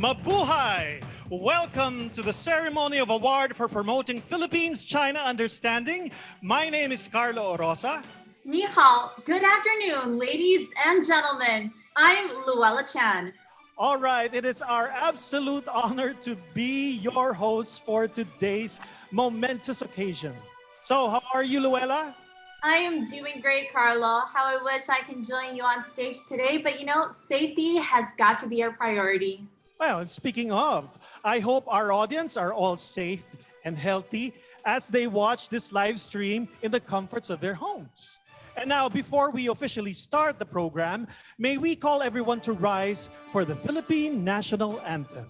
Mabuhay! Welcome to the ceremony of award for promoting Philippines-China understanding. My name is Carlo Orosa. Ni hao. Good afternoon, ladies and gentlemen. I'm Luella Chan. All right, it is our absolute honor to be your host for today's momentous occasion. So, how are you, Luella? I am doing great, Carlo. How I wish I can join you on stage today, but you know, safety has got to be our priority. Well, and speaking of, I hope our audience are all safe and healthy as they watch this live stream in the comforts of their homes. And now, before we officially start the program, may we call everyone to rise for the Philippine National Anthem.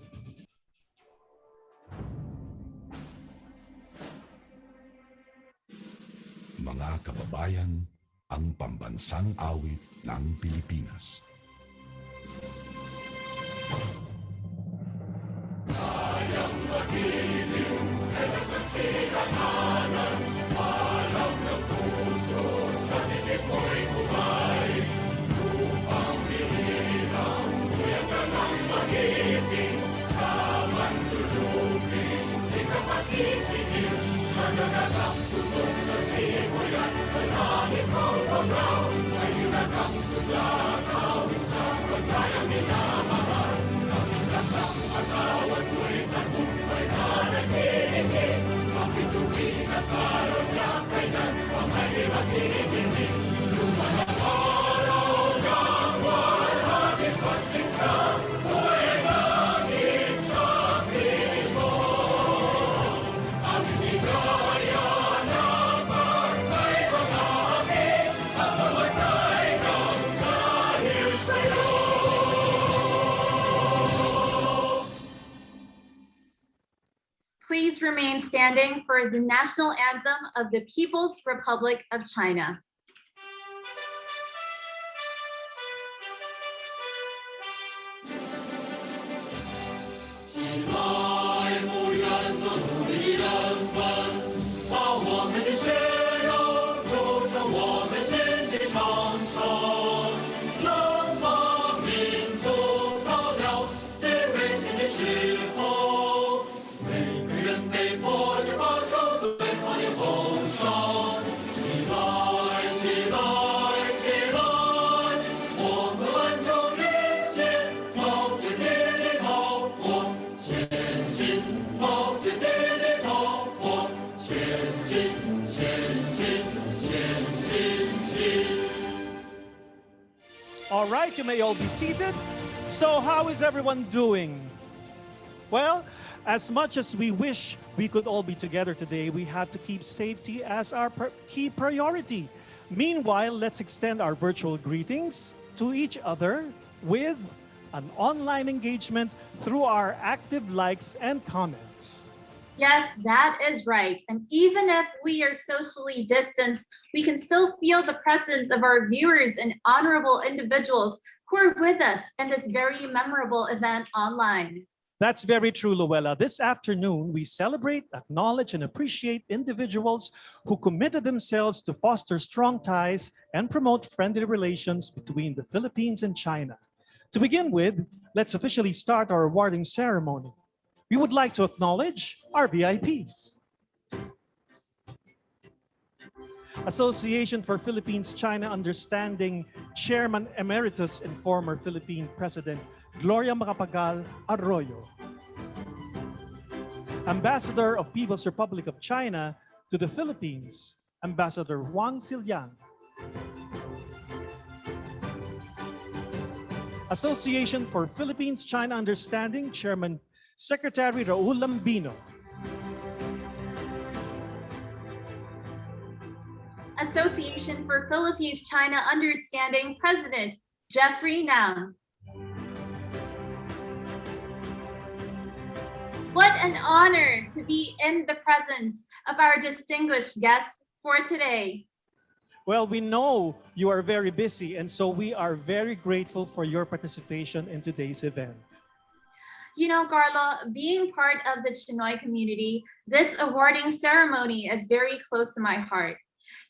Mga kababayan, ang pambansang awit ng Pilipinas. Kayang magiliw, kaya sa silanganan, alam ng puso, sa dibdib mo'y bumay. Lupang binirang, kuya ka ng magiting, sa manluluping, di ka pasisigil, sa nagagang tutok sa simoy at sa langit mo pagaw, ay hinagang tuglakaw, sa paglayang minamahal. Atawad mo'y tagumpay na nagdidinig, mapituwid at araw niya kailan pangayib at dinigdig. Lumalang araw ng warhagis pagsinta, buhay langit sa piling mo. Aming ligaya na barkay pag-aakit, at mamatay ng dahil sa'yo. Please remain standing for the national anthem of the People's Republic of China. All right, you may all be seated. So how is everyone doing? Well, as much as we wish we could all be together today, we have to keep safety as our key priority. Meanwhile, let's extend our virtual greetings to each other with an online engagement through our active likes and comments. Yes, that is right. And even if we are socially distanced, we can still feel the presence of our viewers and honorable individuals who are with us in this very memorable event online. That's very true, Luella. This afternoon, we celebrate, acknowledge, and appreciate individuals who committed themselves to foster strong ties and promote friendly relations between the Philippines and China. To begin with, let's officially start our awarding ceremony. We would like to acknowledge our VIPs. Association for Philippines-China Understanding Chairman Emeritus and former Philippine President Gloria Macapagal Arroyo. Ambassador of People's Republic of China to the Philippines, Ambassador Juan Silian. Association for Philippines-China Understanding Chairman Secretary Raul Lambino. Association for Philippines-China Understanding President Jeffrey Nam. What an honor to be in the presence of our distinguished guests for today. Well, we know you are very busy, and so we are very grateful for your participation in today's event. You know, Carlo, being part of the Chinoy community, this awarding ceremony is very close to my heart.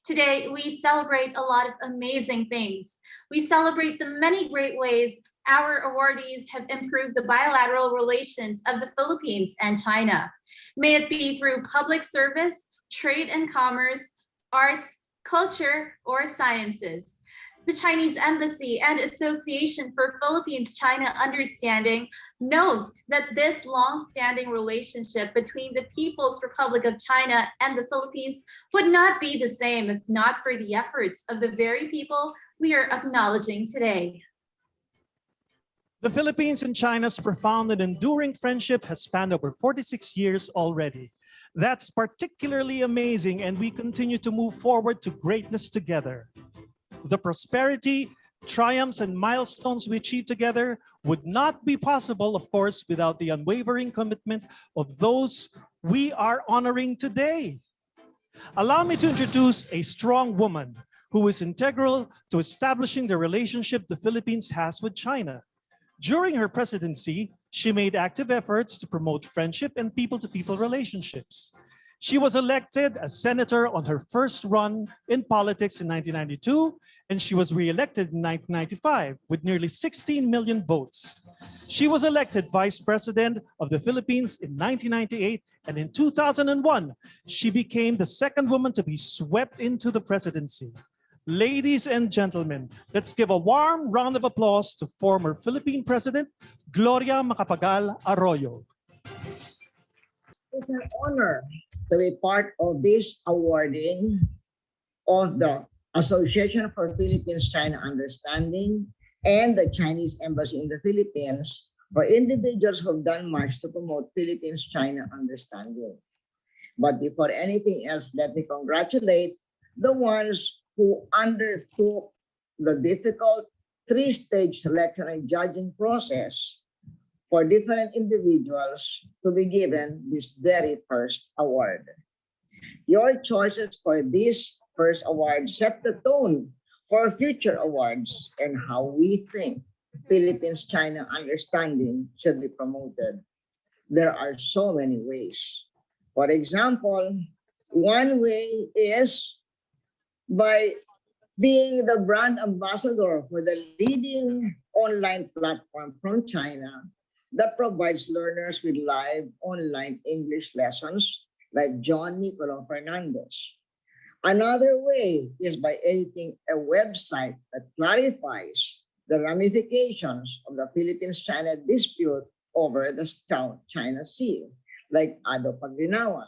Today, we celebrate a lot of amazing things. We celebrate the many great ways our awardees have improved the bilateral relations of the Philippines and China. May it be through public service, trade and commerce, arts, culture, or sciences. The Chinese Embassy and Association for Philippines-China Understanding knows that this long-standing relationship between the People's Republic of China and the Philippines would not be the same if not for the efforts of the very people we are acknowledging today. The Philippines and China's profound and enduring friendship has spanned over 46 years already. That's particularly amazing, and we continue to move forward to greatness together. The prosperity, triumphs, and milestones we achieve together would not be possible, of course, without the unwavering commitment of those we are honoring today. Allow me to introduce a strong woman who is integral to establishing the relationship the Philippines has with China. During her presidency, she made active efforts to promote friendship and people-to-people relationships. She was elected as senator on her first run in politics in 1992, and she was re-elected in 1995 with nearly 16 million votes. She was elected vice president of the Philippines in 1998, and in 2001, she became the second woman to be swept into the presidency. Ladies and gentlemen, let's give a warm round of applause to former Philippine President Gloria Macapagal Arroyo. It's an honor to be part of this awarding of the Association for Philippines-China Understanding and the Chinese Embassy in the Philippines for individuals who have done much to promote Philippines-China understanding. But before anything else, let me congratulate the ones who undertook the difficult three-stage selection and judging process for different individuals to be given this very first award. Your choices for this first award set the tone for future awards and how we think Philippines-China understanding should be promoted. There are so many ways. For example, one way is by being the brand ambassador for the leading online platform from China that provides learners with live online English lessons like John Nicolò Fernandez. Another way is by editing a website that clarifies the ramifications of the Philippines-China dispute over the South China Sea, like Ado Paglinawan.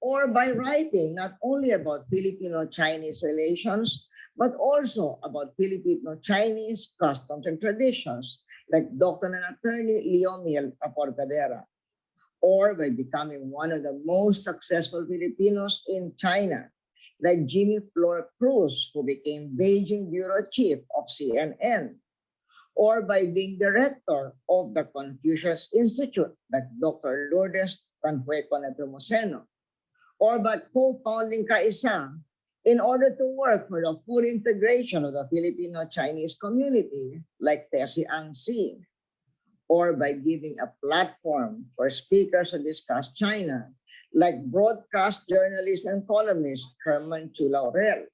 Or by writing not only about Filipino-Chinese relations, but also about Filipino-Chinese customs and traditions, like Dr. and Attorney Leomil Aportadera. Or by becoming one of the most successful Filipinos in China, like Jimmy Flor Cruz, who became Beijing Bureau Chief of CNN. Or by being director of the Confucius Institute, like Dr. Lourdes Canjueco Nepomuceno. Or by co-founding CAISA in order to work for the full integration of the Filipino-Chinese community, like Tessie Ang Si. Or by giving a platform for speakers to discuss China, like broadcast journalist and columnist Herman Chu Laurel.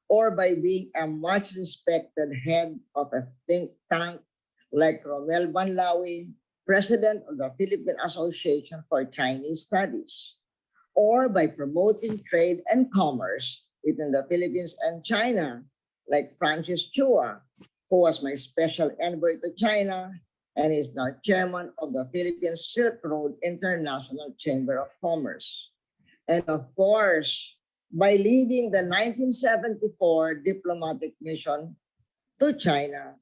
Or by being a much respected head of a think tank like Romel Banlawi, president of the Philippine Association for Chinese Studies. Or by promoting trade and commerce within the Philippines and China, like Francis Chua, who was my special envoy to China and is now chairman of the Philippine Silk Road International Chamber of Commerce. And of course, by leading the 1974 diplomatic mission to China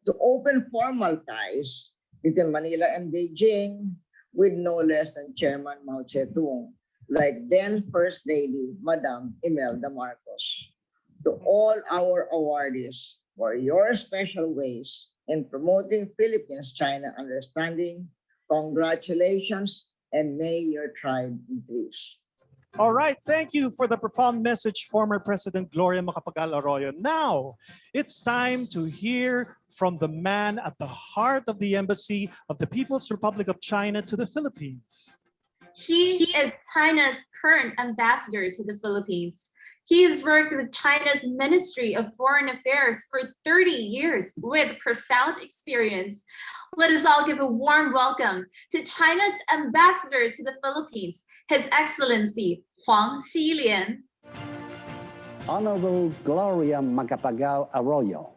to open formal ties between Manila and Beijing with no less than Chairman Mao Zedong, like then First Lady, Madam Imelda Marcos. To all our awardees for your special ways in promoting Philippines-China understanding, congratulations, and may your tribe increase. All right, thank you for the profound message, former President Gloria Macapagal Arroyo. Now, it's time to hear from the man at the heart of the Embassy of the People's Republic of China to the Philippines. He is China's current ambassador to the Philippines. He has worked with China's Ministry of Foreign Affairs for 30 years with profound experience. Let us all give a warm welcome to China's ambassador to the Philippines, His Excellency Huang Xilian. Honorable Gloria Macapagal Arroyo,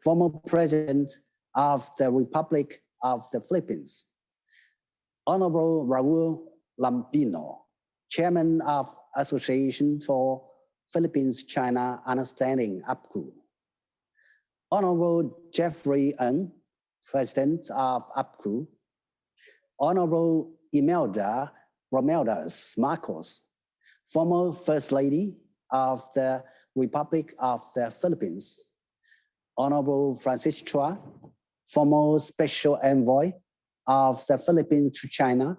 former President of the Republic of the Philippines. Honorable Raul Lampino, Chairman of Association for Philippines-China Understanding, APPCU. Honorable Jeffrey Ng, President of APPCU. Honorable Imelda Romeldas Marcos, former First Lady of the Republic of the Philippines. Honorable Francis Chua, former Special Envoy of the Philippines to China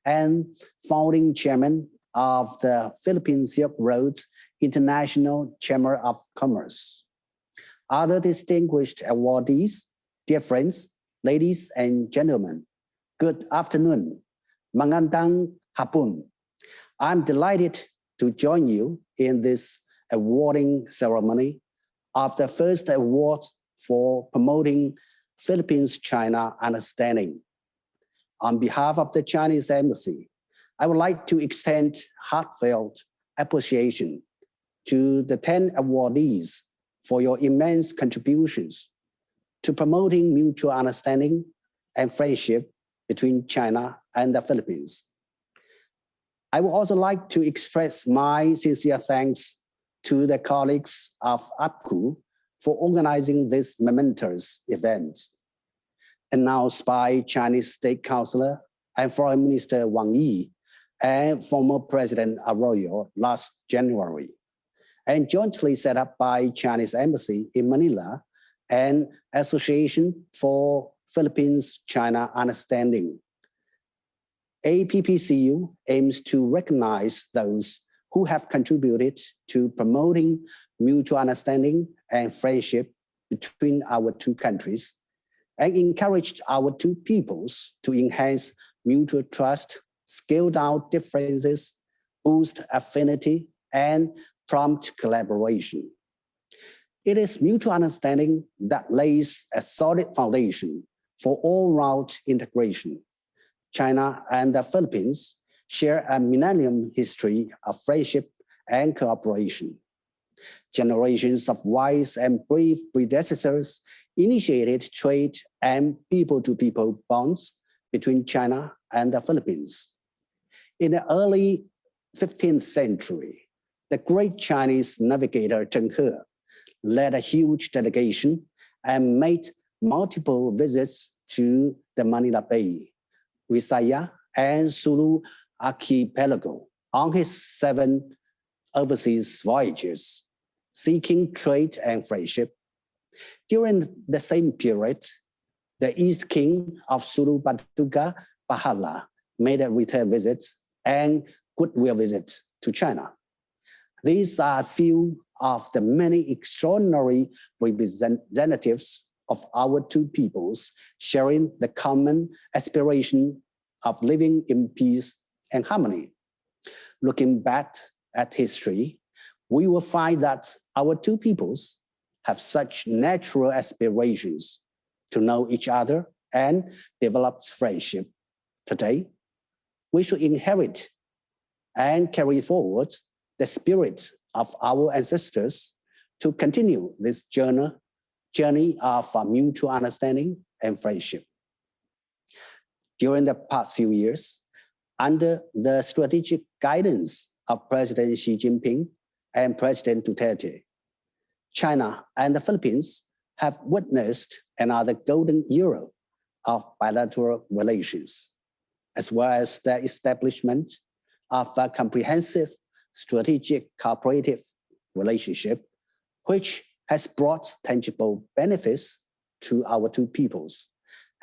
and founding chairman of the Philippine Silk Road International Chamber of Commerce. Other distinguished awardees, dear friends, ladies and gentlemen, good afternoon. Magandang hapon. I'm delighted to join you in this awarding ceremony of the first award for promoting Philippines-China understanding. On behalf of the Chinese Embassy, I would like to extend heartfelt appreciation to the 10 awardees for your immense contributions to promoting mutual understanding and friendship between China and the Philippines. I would also like to express my sincere thanks to the colleagues of APPCU for organizing this momentous event. Announced by Chinese State Councilor and Foreign Minister Wang Yi and former President Arroyo last January, and jointly set up by Chinese Embassy in Manila and Association for Philippines-China Understanding. APPCU aims to recognize those who have contributed to promoting mutual understanding and friendship between our two countries, and encouraged our two peoples to enhance mutual trust, scale down differences, boost affinity, and prompt collaboration. It is mutual understanding that lays a solid foundation for all-round integration. China and the Philippines share a millennium history of friendship and cooperation. Generations of wise and brave predecessors initiated trade and people-to-people bonds between China and the Philippines. In the early 15th century, the great Chinese navigator Zheng He led a huge delegation and made multiple visits to the Manila Bay, Visayas, and Sulu archipelago on his 7 overseas voyages, seeking trade and friendship. During the same period, the East King of Sulu Batuga, Pahala, made a return visit and goodwill visit to China. These are a few of the many extraordinary representatives of our two peoples sharing the common aspiration of living in peace and harmony. Looking back at history, we will find that our two peoples have such natural aspirations to know each other and develop friendship. Today, we should inherit and carry forward the spirit of our ancestors to continue this journey of mutual understanding and friendship. During the past few years, under the strategic guidance of President Xi Jinping and President Duterte, China and the Philippines have witnessed another golden era of bilateral relations, as well as the establishment of a comprehensive strategic cooperative relationship, which has brought tangible benefits to our two peoples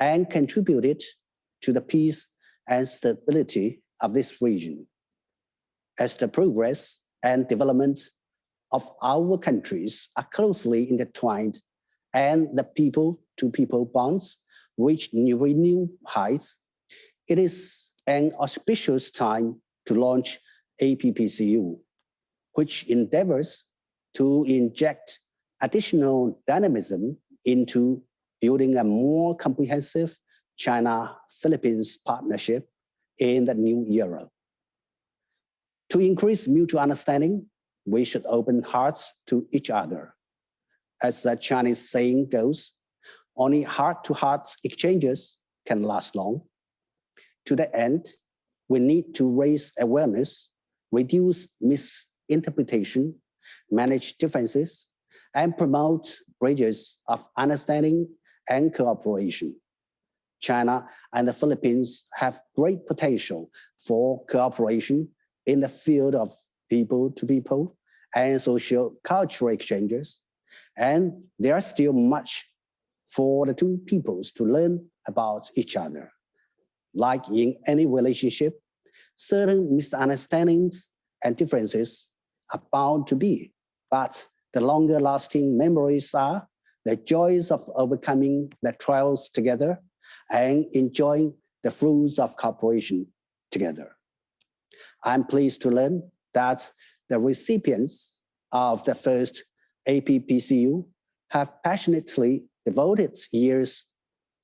and contributed to the peace and stability of this region. As the progress and development of our countries are closely intertwined and the people-to-people bonds reach renewed heights, it is an auspicious time to launch APPCU, which endeavors to inject additional dynamism into building a more comprehensive China-Philippines partnership in the new era. To increase mutual understanding, we should open hearts to each other. As the Chinese saying goes, only heart-to-heart exchanges can last long. To that end, we need to raise awareness, reduce misinterpretation, manage differences, and promote bridges of understanding and cooperation. China and the Philippines have great potential for cooperation in the field of people-to-people and social-cultural exchanges, and there is still much for the two peoples to learn about each other. Like in any relationship, certain misunderstandings and differences are bound to be, but the longer lasting memories are the joys of overcoming the trials together and enjoying the fruits of cooperation together. I'm pleased to learn that the recipients of the first APPCU have passionately devoted years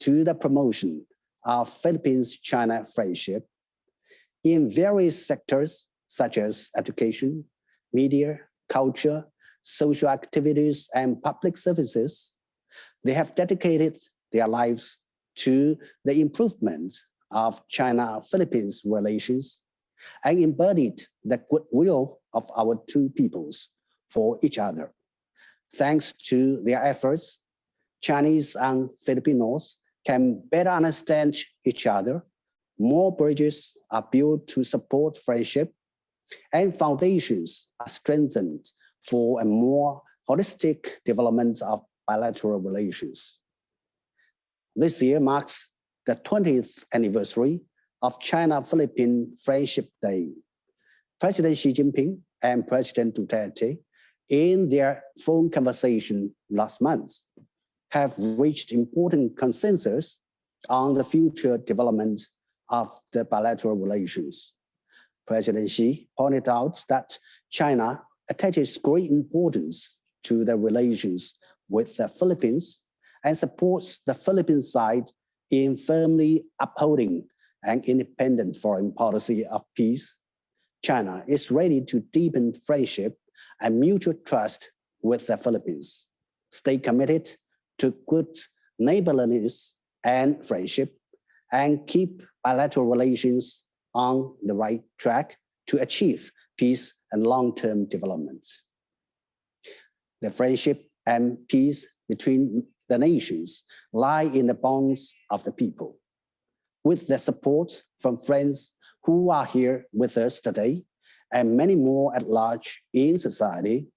to the promotion of Philippines-China friendship in various sectors such as education, media, culture, social activities, and public services. They have dedicated their lives to the improvement of China-Philippines relations and embodied the goodwill of our two peoples for each other. Thanks to their efforts, Chinese and Filipinos can better understand each other, more bridges are built to support friendship, and foundations are strengthened for a more holistic development of bilateral relations. This year marks the 20th anniversary of China-Philippine Friendship Day. President Xi Jinping and President Duterte, in their phone conversation last month, have reached important consensus on the future development of the bilateral relations. President Xi pointed out that China attaches great importance to the relations with the Philippines and supports the Philippine side in firmly upholding an independent foreign policy of peace. China is ready to deepen friendship and mutual trust with the Philippines. Stay committed to good neighborliness and friendship, and keep bilateral relations on the right track to achieve peace and long-term development. The friendship and peace between the nations lie in the bonds of the people. With the support from friends who are here with us today, and many more at large in society,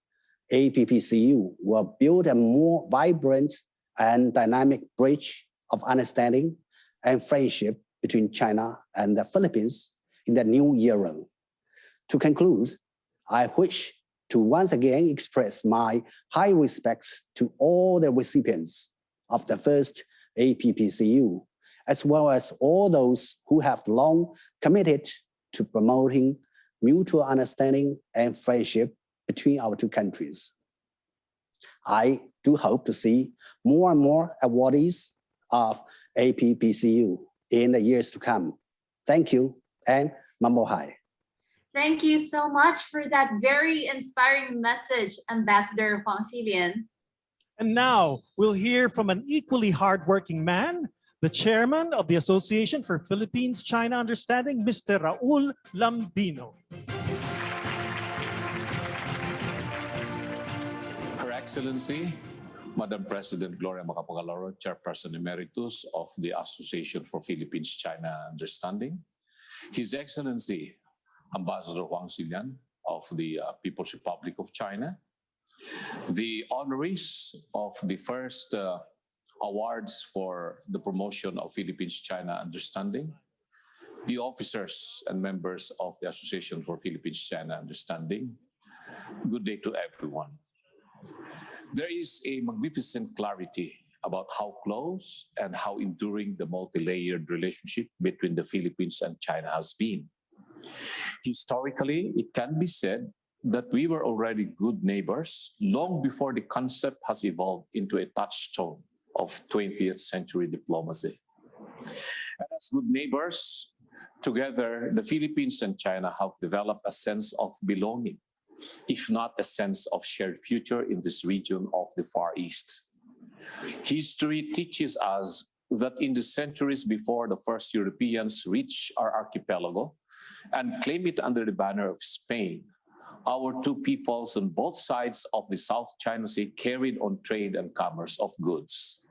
APPCU will build a more vibrant and dynamic bridge of understanding and friendship between China and the Philippines in the new era. To conclude, I wish to once again express my high respects to all the recipients of the first APPCU, as well as all those who have long committed to promoting mutual understanding and friendship between our two countries. I do hope to see more and more awardees of APPCU in the years to come. Thank you, and Mamohai. Thank you so much for that very inspiring message, Ambassador Huang Xilian. And now we'll hear from an equally hardworking man, the chairman of the Association for Philippines-China Understanding, Mr. Raul Lambino. Her Excellency, Madam President Gloria Macapagal-Oro, Chairperson Emeritus of the Association for Philippines-China Understanding, His Excellency, Ambassador Huang Xilian of the People's Republic of China, the honorees of the first awards for the promotion of Philippines-China Understanding, the officers and members of the Association for Philippines-China Understanding, good day to everyone. There is a magnificent clarity about how close and how enduring the multi-layered relationship between the Philippines and China has been. Historically, it can be said that we were already good neighbors long before the concept has evolved into a touchstone of 20th century diplomacy. And as good neighbors, together, the Philippines and China have developed a sense of belonging, if not a sense of shared future in this region of the Far East. History teaches us that in the centuries before the first Europeans reached our archipelago and claimed it under the banner of Spain, our two peoples on both sides of the South China Sea carried on trade and commerce of goods.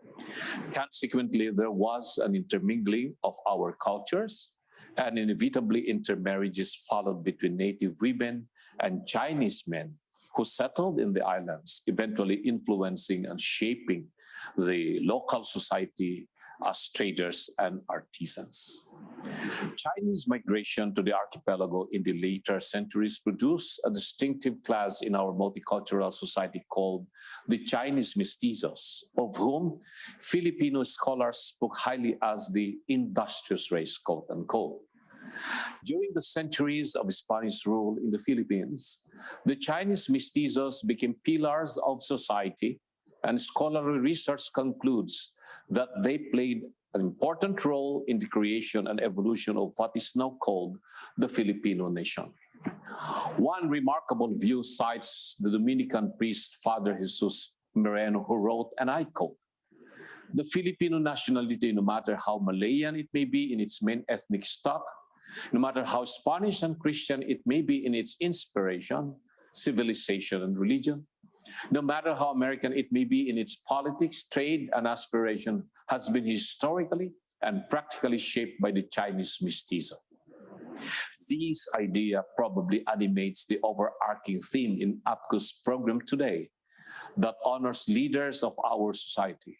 Consequently, there was an intermingling of our cultures, and inevitably intermarriages followed between native women and Chinese men who settled in the islands, eventually influencing and shaping the local society as traders and artisans. Chinese migration to the archipelago in the later centuries produced a distinctive class in our multicultural society called the Chinese mestizos, of whom Filipino scholars spoke highly as the industrious race, quote unquote. During the centuries of Spanish rule in the Philippines, the Chinese mestizos became pillars of society, and scholarly research concludes that they played an important role in the creation and evolution of what is now called the Filipino nation. One remarkable view cites the Dominican priest Father Jesus Moreno, who wrote, and I quote, "The Filipino nationality, no matter how Malayan it may be in its main ethnic stock, no matter how Spanish and Christian it may be in its inspiration, civilization, and religion, no matter how American it may be in its politics, trade, and aspiration, has been historically and practically shaped by the Chinese mestizo." This idea probably animates the overarching theme in APPCU's program today that honors leaders of our society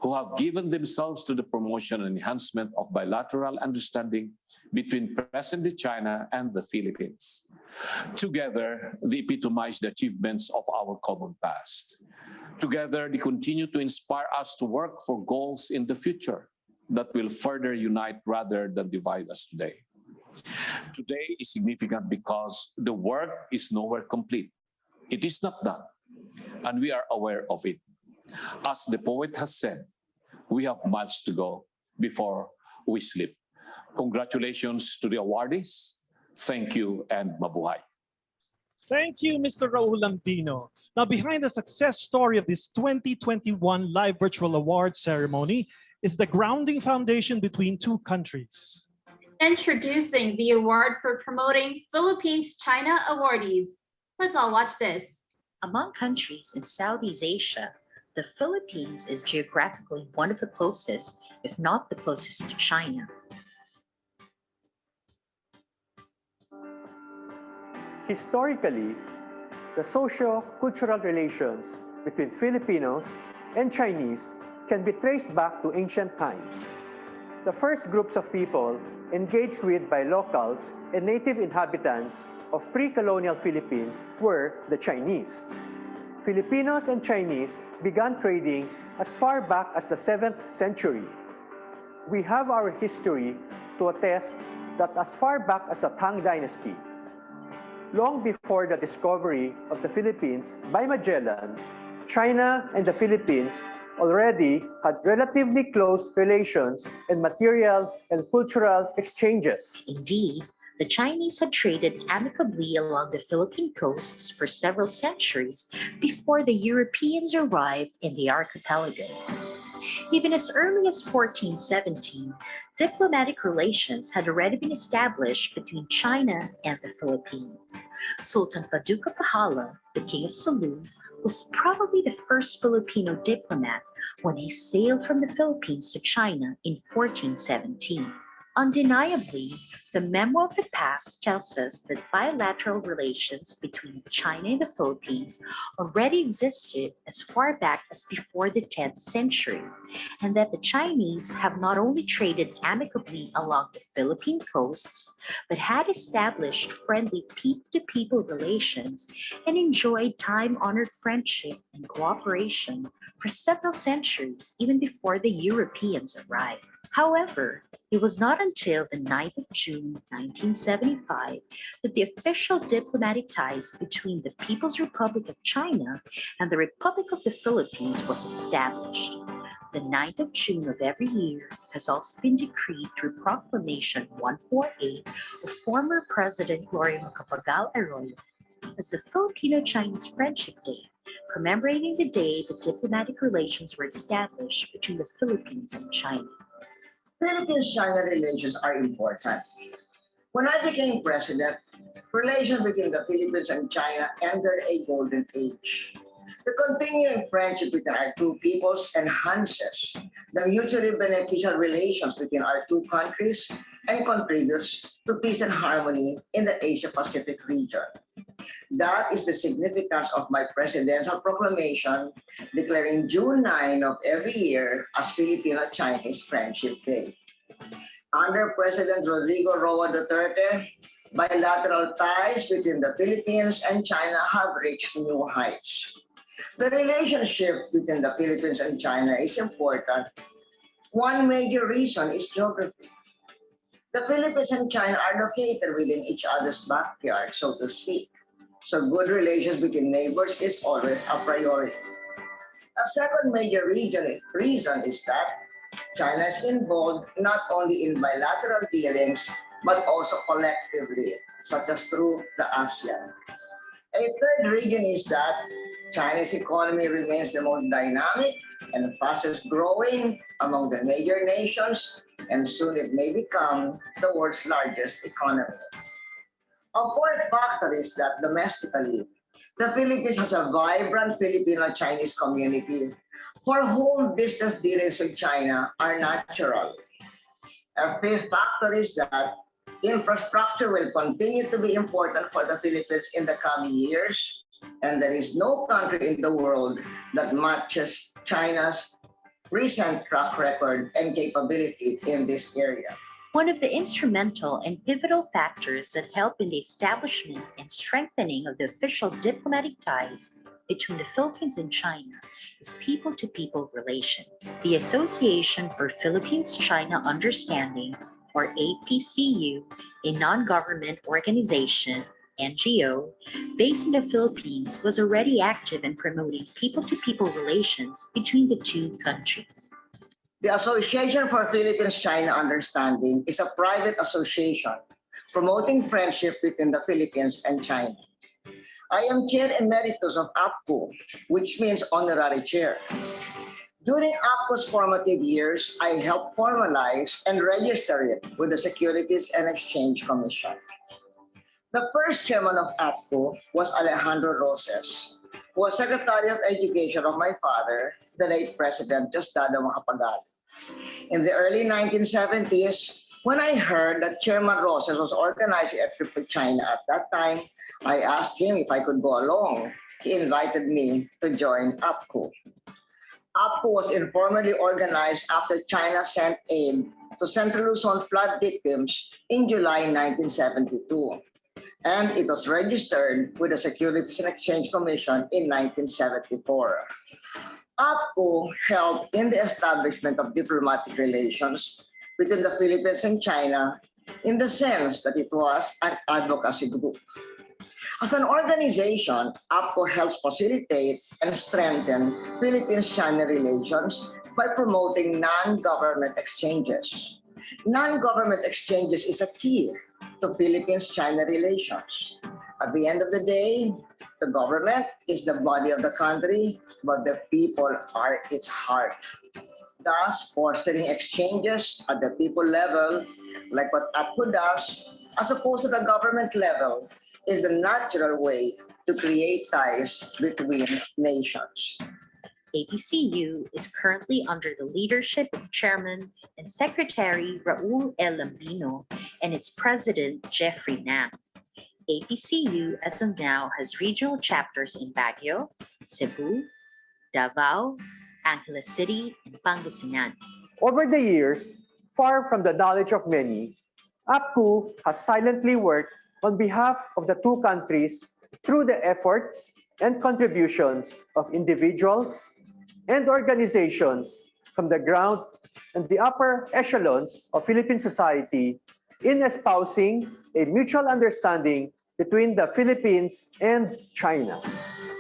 who have given themselves to the promotion and enhancement of bilateral understanding between present-day China and the Philippines. Together, they epitomize the achievements of our common past. Together, they continue to inspire us to work for goals in the future that will further unite rather than divide us today. Today is significant because the work is nowhere complete. It is not done, and we are aware of it. As the poet has said, we have much to go before we sleep. Congratulations to the awardees. Thank you and mabuhay. Thank you, Mr. Raul Lampino. Now, behind the success story of this 2021 live virtual awards ceremony is the grounding foundation between two countries. Introducing the award for promoting Philippines-China awardees. Let's all watch this. Among countries in Southeast Asia, the Philippines is geographically one of the closest, if not the closest to China. Historically, the socio-cultural relations between Filipinos and Chinese can be traced back to ancient times. The first groups of people engaged with by locals and native inhabitants of pre-colonial Philippines were the Chinese. Filipinos and Chinese began trading as far back as the 7th century. We have our history to attest that as far back as the Tang Dynasty, long before the discovery of the Philippines by Magellan, China and the Philippines already had relatively close relations and material and cultural exchanges. Indeed, the Chinese had traded amicably along the Philippine coasts for several centuries before the Europeans arrived in the archipelago. Even as early as 1417, diplomatic relations had already been established between China and the Philippines. Sultan Paduka Pahala, the King of Sulu, was probably the first Filipino diplomat when he sailed from the Philippines to China in 1417. Undeniably, the memo of the past tells us that bilateral relations between China and the Philippines already existed as far back as before the 10th century, and that the Chinese have not only traded amicably along the Philippine coasts, but had established friendly people-to-people relations and enjoyed time-honored friendship and cooperation for several centuries even before the Europeans arrived. However, it was not until the 9th of June 1975 that the official diplomatic ties between the People's Republic of China and the Republic of the Philippines was established. The 9th of June of every year has also been decreed through Proclamation 148 of former President Gloria Macapagal Arroyo as the Filipino-Chinese Friendship Day, commemorating the day that diplomatic relations were established between the Philippines and China. Philippines-China relations are important. When I became president, relations between the Philippines and China entered a golden age. The continuing friendship between our two peoples enhances the mutually beneficial relations between our two countries and contributes to peace and harmony in the Asia-Pacific region. That is the significance of my presidential proclamation declaring June 9 of every year as Filipino-Chinese Friendship Day. Under President Rodrigo Roa Duterte, bilateral ties between the Philippines and China have reached new heights. The relationship between the Philippines and China is important. One major reason is geography. The Philippines and China are located within each other's backyard, so to speak. So good relations between neighbors is always a priority. A second major reason is that China is involved not only in bilateral dealings, but also collectively, such as through the ASEAN. A third reason is that China's economy remains the most dynamic and fastest growing among the major nations, and soon it may become the world's largest economy. A fourth factor is that domestically, the Philippines has a vibrant Filipino-Chinese community for whom business dealings with China are natural. A fifth factor is that infrastructure will continue to be important for the Philippines in the coming years, and there is no country in the world that matches China's recent track record and capability in this area. One of the instrumental and pivotal factors that help in the establishment and strengthening of the official diplomatic ties between the Philippines and China is people-to-people relations. The Association for Philippines-China Understanding, or APPCU, a non-government organization, NGO, based in the Philippines, was already active in promoting people-to-people relations between the two countries. The Association for Philippines-China Understanding is a private association promoting friendship between the Philippines and China. I am Chair Emeritus of APPCU, which means Honorary Chair. During APPCU's formative years, I helped formalize and register it with the Securities and Exchange Commission. The first chairman of APPCU was Alejandro Roses, who was Secretary of Education of my father, the late President Diosdado Macapagal. In the early 1970s, when I heard that Chairman Roses was organizing a trip to China at that time, I asked him if I could go along. He invited me to join APPCU. APPCU was informally organized after China sent aid to Central Luzon flood victims in July 1972. And it was registered with the Securities and Exchange Commission in 1974. APPCU helped in the establishment of diplomatic relations between the Philippines and China in the sense that it was an advocacy group. As an organization, APPCU helps facilitate and strengthen Philippines-China relations by promoting non-government exchanges. Non-government exchanges is a key to Philippines-China relations. At the end of the day, the government is the body of the country, but the people are its heart. Thus, fostering exchanges at the people level, like what APPCU does, as opposed to the government level, is the natural way to create ties between nations. APPCU is currently under the leadership of Chairman and Secretary Raul L. Lambino and its President Jeffrey Nam. APPCU as of now has regional chapters in Baguio, Cebu, Davao, Angeles City, and Pangasinan. Over the years, far from the knowledge of many, APPCU has silently worked on behalf of the two countries through the efforts and contributions of individuals and organizations from the ground and the upper echelons of Philippine society in espousing a mutual understanding between the Philippines and China.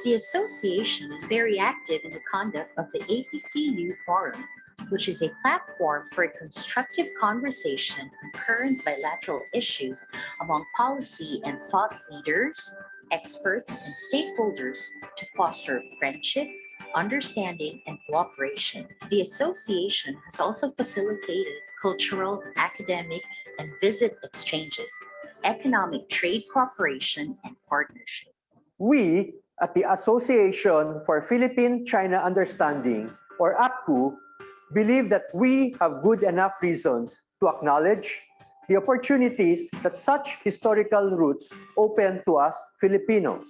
The association is very active in the conduct of the APPCU Forum, which is a platform for a constructive conversation on current bilateral issues among policy and thought leaders, experts, and stakeholders to foster friendship, understanding, and cooperation. The association has also facilitated cultural, academic, and visit exchanges, economic trade cooperation, and partnership. We at the Association for Philippine-China Understanding, or APPCU, believe that we have good enough reasons to acknowledge the opportunities that such historical roots open to us Filipinos.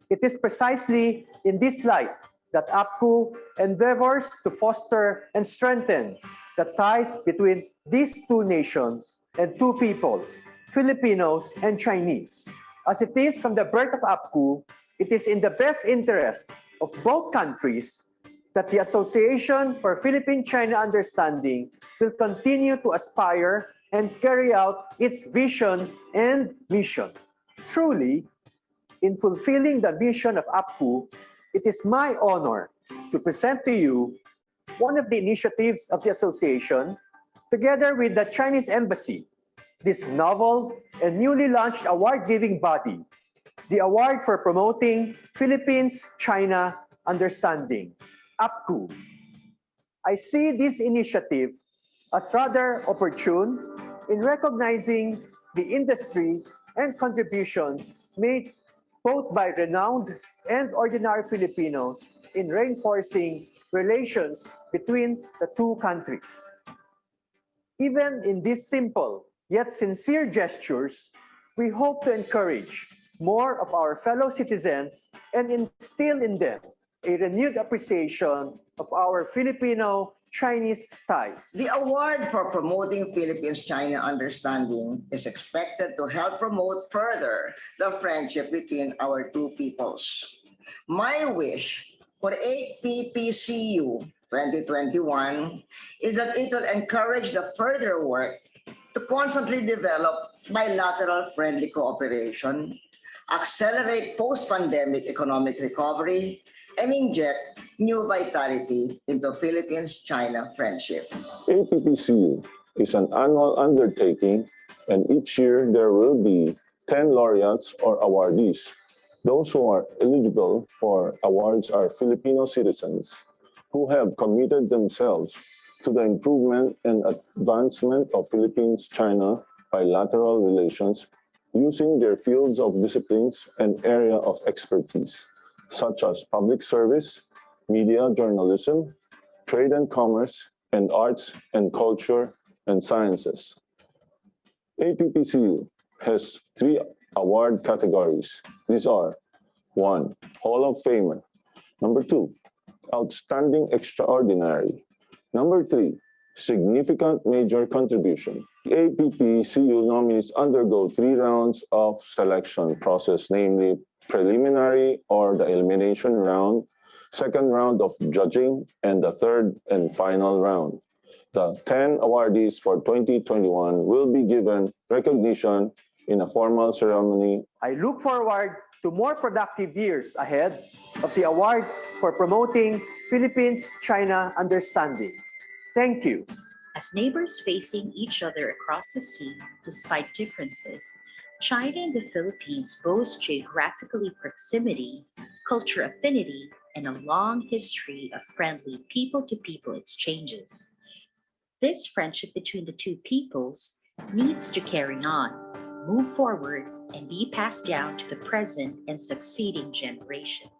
It is precisely in this light that APPCU endeavors to foster and strengthen the ties between these two nations and two peoples, Filipinos and Chinese. As it is from the birth of APPCU, it is in the best interest of both countries that the Association for Philippine-China Understanding will continue to aspire and carry out its vision and mission. Truly, in fulfilling the mission of APPCU, it is my honor to present to you one of the initiatives of the association, together with the Chinese Embassy, this novel and newly launched award-giving body, the Award for Promoting Philippines-China Understanding, APPCU. I see this initiative as rather opportune in recognizing the industry and contributions made both by renowned and ordinary Filipinos in reinforcing relations between the two countries. Even in these simple yet sincere gestures, we hope to encourage more of our fellow citizens and instill in them a renewed appreciation of our Filipino-Chinese ties. The award for promoting Philippines-China understanding is expected to help promote further the friendship between our two peoples. My wish for APPCU 2021 is that it will encourage the further work to constantly develop bilateral friendly cooperation, accelerate post-pandemic economic recovery, and inject new vitality into Philippines-China friendship. APPCU is an annual undertaking, and each year there will be 10 laureates or awardees. Those who are eligible for awards are Filipino citizens who have committed themselves to the improvement and advancement of Philippines-China bilateral relations using their fields of disciplines and area of expertise, such as public service, media journalism, trade and commerce, and arts and culture and sciences. APPCU has 3 award categories. These are 1. Hall of Famer. Number 2. Outstanding Extraordinary. Number 3. Significant Major Contribution. APPCU nominees undergo 3 rounds of selection process, namely preliminary or the elimination round, second round of judging, and the third and final round. The 10 awardees for 2021 will be given recognition in a formal ceremony. I look forward to more productive years ahead of the award for promoting Philippines-China understanding. Thank you. As neighbors facing each other across the sea, despite differences, China and the Philippines boast geographically proximity, culture affinity, and a long history of friendly people-to-people exchanges. This friendship between the two peoples needs to carry on, move forward, and be passed down to the present and succeeding generations.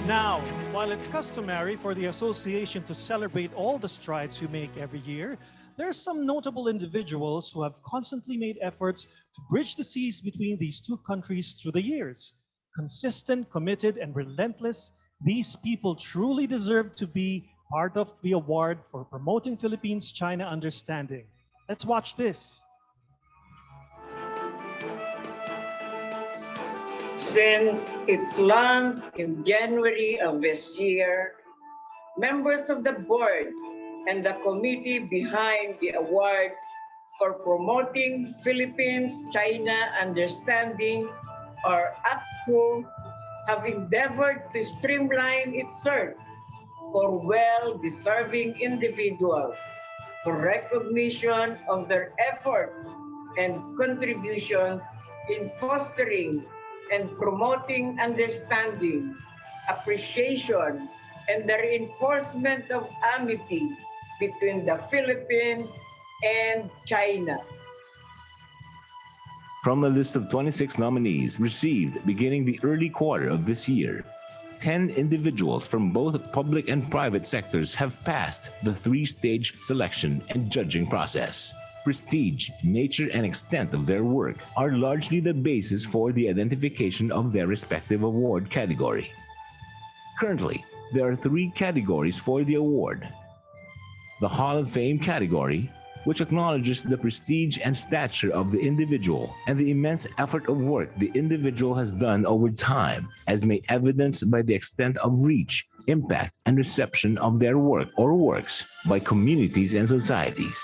Now, while it's customary for the association to celebrate all the strides we make every year, there are some notable individuals who have constantly made efforts to bridge the seas between these two countries through the years. Consistent, committed, and relentless, these people truly deserve to be part of the award for promoting Philippines-China understanding. Let's watch this. Since its launch in January of this year, members of the board and the committee behind the awards for promoting Philippines-China understanding, or APPCU, have endeavored to streamline its search for well-deserving individuals for recognition of their efforts and contributions in fostering and promoting understanding, appreciation, and the reinforcement of amity between the Philippines and China. From a list of 26 nominees received beginning the early quarter of this year, 10 individuals from both public and private sectors have passed the three-stage selection and judging process. Prestige, nature, and extent of their work are largely the basis for the identification of their respective award category. Currently, there are three categories for the award. The Hall of Fame category, which acknowledges the prestige and stature of the individual and the immense effort of work the individual has done over time, as may evidenced by the extent of reach, impact, and reception of their work or works by communities and societies.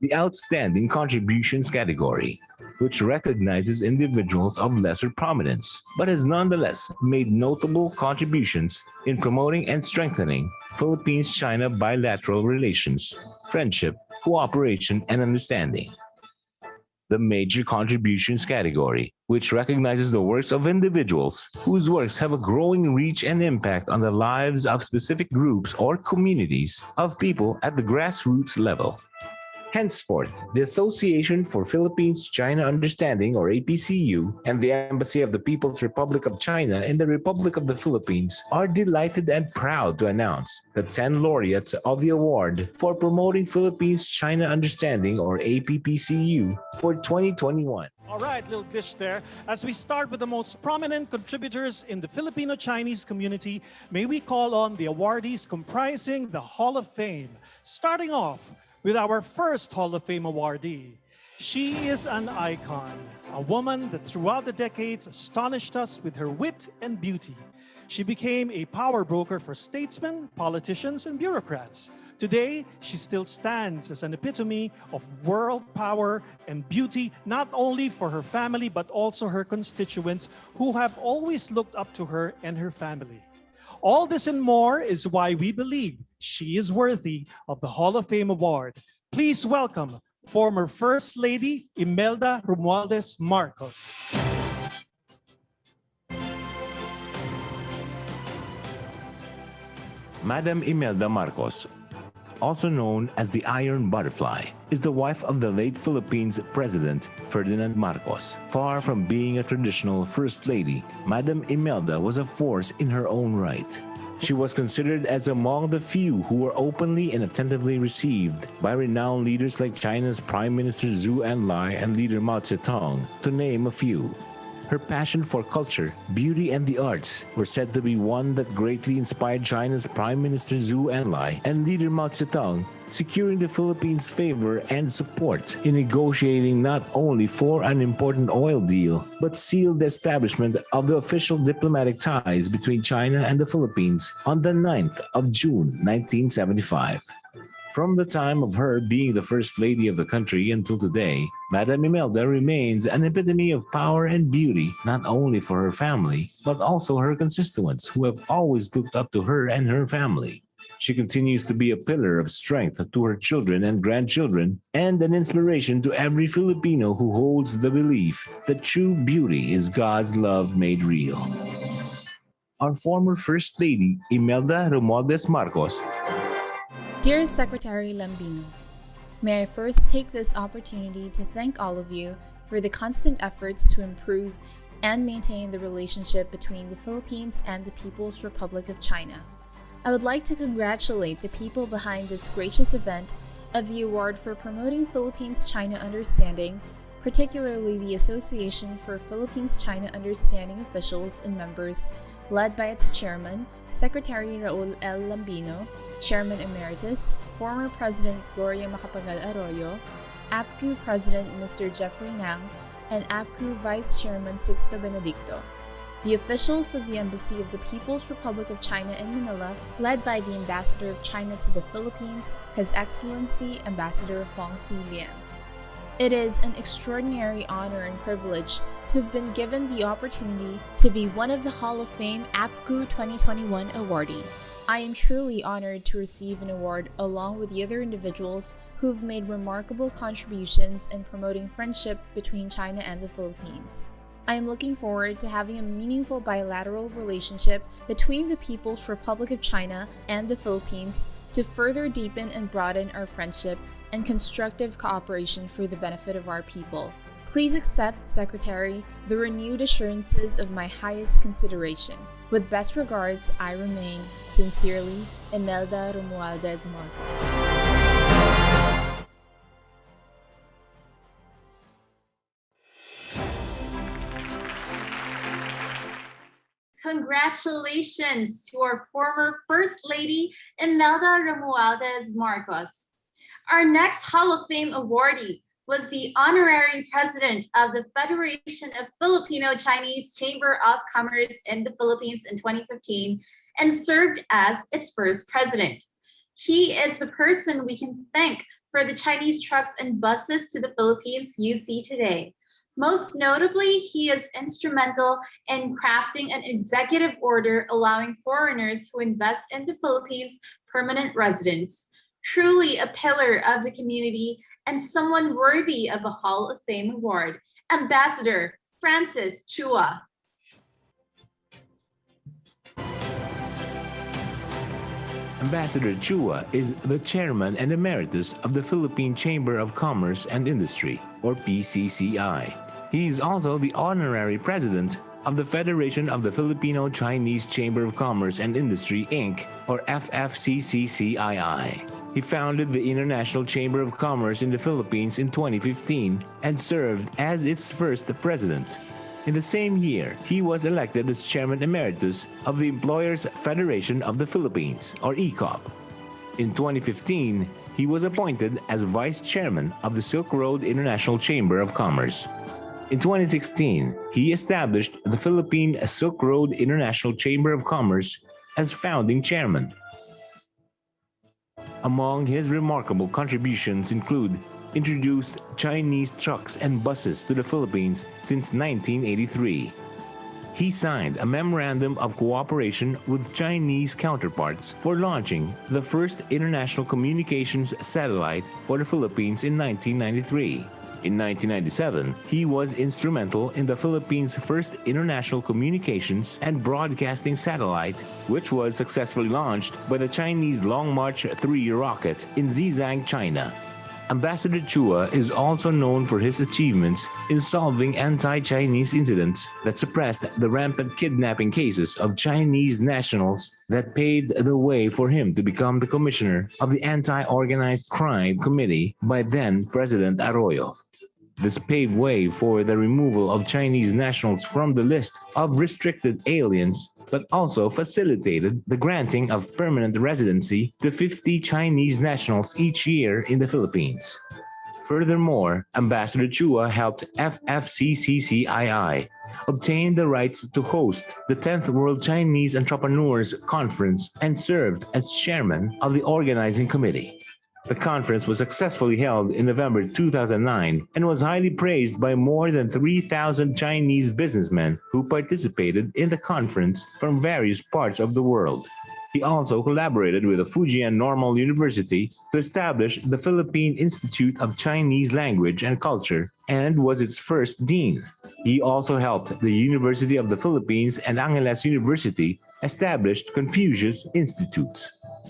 The Outstanding Contributions category, which recognizes individuals of lesser prominence, but has nonetheless made notable contributions in promoting and strengthening Philippines-China bilateral relations, friendship, cooperation, and understanding. The Major Contributions category, which recognizes the works of individuals whose works have a growing reach and impact on the lives of specific groups or communities of people at the grassroots level. Henceforth, the Association for Philippines-China Understanding, or APPCU, and the Embassy of the People's Republic of China in the Republic of the Philippines are delighted and proud to announce the 10 laureates of the award for promoting Philippines-China Understanding, or APPCU, for 2021. All right, little dish there. As we start with the most prominent contributors in the Filipino-Chinese community, may we call on the awardees comprising the Hall of Fame. Starting off with our first Hall of Fame awardee. She is an icon, a woman that throughout the decades astonished us with her wit and beauty. She became a power broker for statesmen, politicians, and bureaucrats. Today, she still stands as an epitome of world power and beauty, not only for her family, but also her constituents who have always looked up to her and her family. All this and more is why we believe she is worthy of the Hall of Fame award. Please welcome former First Lady Imelda Romualdez Marcos. Madam Imelda Marcos, also known as the Iron Butterfly, is the wife of the late Philippines President Ferdinand Marcos. Far from being a traditional First Lady, Madam Imelda was a force in her own right. She was considered as among the few who were openly and attentively received by renowned leaders like China's Prime Minister Zhou Enlai and leader Mao Zedong, to name a few. Her passion for culture, beauty, and the arts were said to be one that greatly inspired China's Prime Minister Zhou Enlai and leader Mao Zedong, securing the Philippines' favor and support in negotiating not only for an important oil deal, but sealed the establishment of the official diplomatic ties between China and the Philippines on the 9th of June 1975. From the time of her being the First Lady of the country until today, Madam Imelda remains an epitome of power and beauty, not only for her family, but also her constituents who have always looked up to her and her family. She continues to be a pillar of strength to her children and grandchildren, and an inspiration to every Filipino who holds the belief that true beauty is God's love made real. Our former First Lady, Imelda Romualdez Marcos. Dear Secretary Lambino, may I first take this opportunity to thank all of you for the constant efforts to improve and maintain the relationship between the Philippines and the People's Republic of China. I would like to congratulate the people behind this gracious event of the award for promoting Philippines-China understanding, particularly the Association for Philippines-China Understanding officials and members, led by its chairman, Secretary Raul L. Lambino, Chairman Emeritus, former President Gloria Macapagal Arroyo, APPCU President Mr. Jeffrey Nang, and APPCU Vice Chairman Sixto Benedicto. The officials of the Embassy of the People's Republic of China in Manila, led by the Ambassador of China to the Philippines, His Excellency Ambassador Huang Xilian. It is an extraordinary honor and privilege to have been given the opportunity to be one of the Hall of Fame APPCU 2021 awardee. I am truly honored to receive an award along with the other individuals who have made remarkable contributions in promoting friendship between China and the Philippines. I am looking forward to having a meaningful bilateral relationship between the People's Republic of China and the Philippines to further deepen and broaden our friendship and constructive cooperation for the benefit of our people. Please accept, Secretary, the renewed assurances of my highest consideration. With best regards, I remain, sincerely, Imelda Romualdez Marcos. Congratulations to our former First Lady, Imelda Romualdez Marcos. Our next Hall of Fame awardee was the honorary president of the Federation of Filipino-Chinese Chamber of Commerce in the Philippines in 2015 and served as its first president. He is the person we can thank for the Chinese trucks and buses to the Philippines you see today. Most notably, he is instrumental in crafting an executive order allowing foreigners who invest in the Philippines permanent residence. Truly a pillar of the community and someone worthy of a Hall of Fame award, Ambassador Francis Chua. Ambassador Chua is the Chairman and Emeritus of the Philippine Chamber of Commerce and Industry, or PCCI. He is also the Honorary President of the Federation of the Filipino-Chinese Chamber of Commerce and Industry, Inc., or FFCCCII. He founded the International Chamber of Commerce in the Philippines in 2015 and served as its first president. In the same year, he was elected as Chairman Emeritus of the Employers Federation of the Philippines, or ECOP. In 2015, he was appointed as Vice Chairman of the Silk Road International Chamber of Commerce. In 2016, he established the Philippine Silk Road International Chamber of Commerce as founding chairman. Among his remarkable contributions include introduced Chinese trucks and buses to the Philippines since 1983. He signed a memorandum of cooperation with Chinese counterparts for launching the first international communications satellite for the Philippines in 1993. In 1997, he was instrumental in the Philippines' first international communications and broadcasting satellite, which was successfully launched by the Chinese Long March 3 rocket in Zhejiang, China. Ambassador Chua is also known for his achievements in solving anti-Chinese incidents that suppressed the rampant kidnapping cases of Chinese nationals that paved the way for him to become the commissioner of the Anti-Organized Crime Committee by then-President Arroyo. This paved way for the removal of Chinese nationals from the list of restricted aliens, but also facilitated the granting of permanent residency to 50 Chinese nationals each year in the Philippines. Furthermore, Ambassador Chua helped FFCCCII obtain the rights to host the 10th World Chinese Entrepreneurs Conference and served as chairman of the organizing committee. The conference was successfully held in November 2009 and was highly praised by more than 3,000 Chinese businessmen who participated in the conference from various parts of the world. He also collaborated with the Fujian Normal University to establish the Philippine Institute of Chinese Language and Culture and was its first dean. He also helped the University of the Philippines and Angeles University establish Confucius Institutes.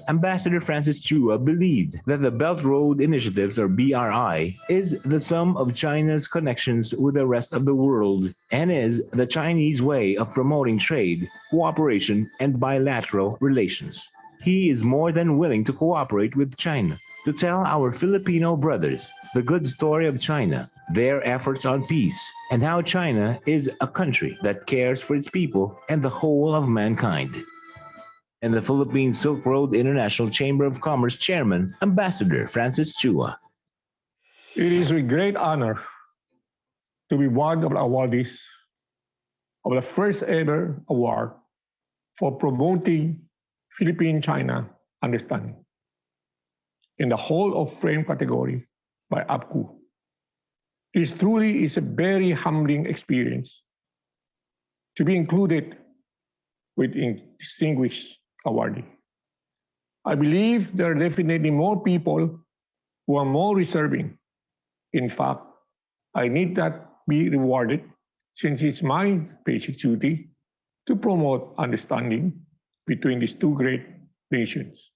Ambassador Francis Chua believed that the Belt Road Initiatives, or BRI, is the sum of China's connections with the rest of the world and is the Chinese way of promoting trade, cooperation, and bilateral relations. He is more than willing to cooperate with China to tell our Filipino brothers the good story of China, their efforts on peace, and how China is a country that cares for its people and the whole of mankind. And the Philippine Silk Road International Chamber of Commerce Chairman, Ambassador Francis Chua. It is with great honor to be one of the awardees of the first ever award for promoting Philippine-China understanding in the Hall of Fame category by APPCU. This truly is a very humbling experience to be included with a distinguished awardee. I believe there are definitely more people who are more deserving. In fact, I need that be rewarded since it's my basic duty to promote understanding between these two great nations.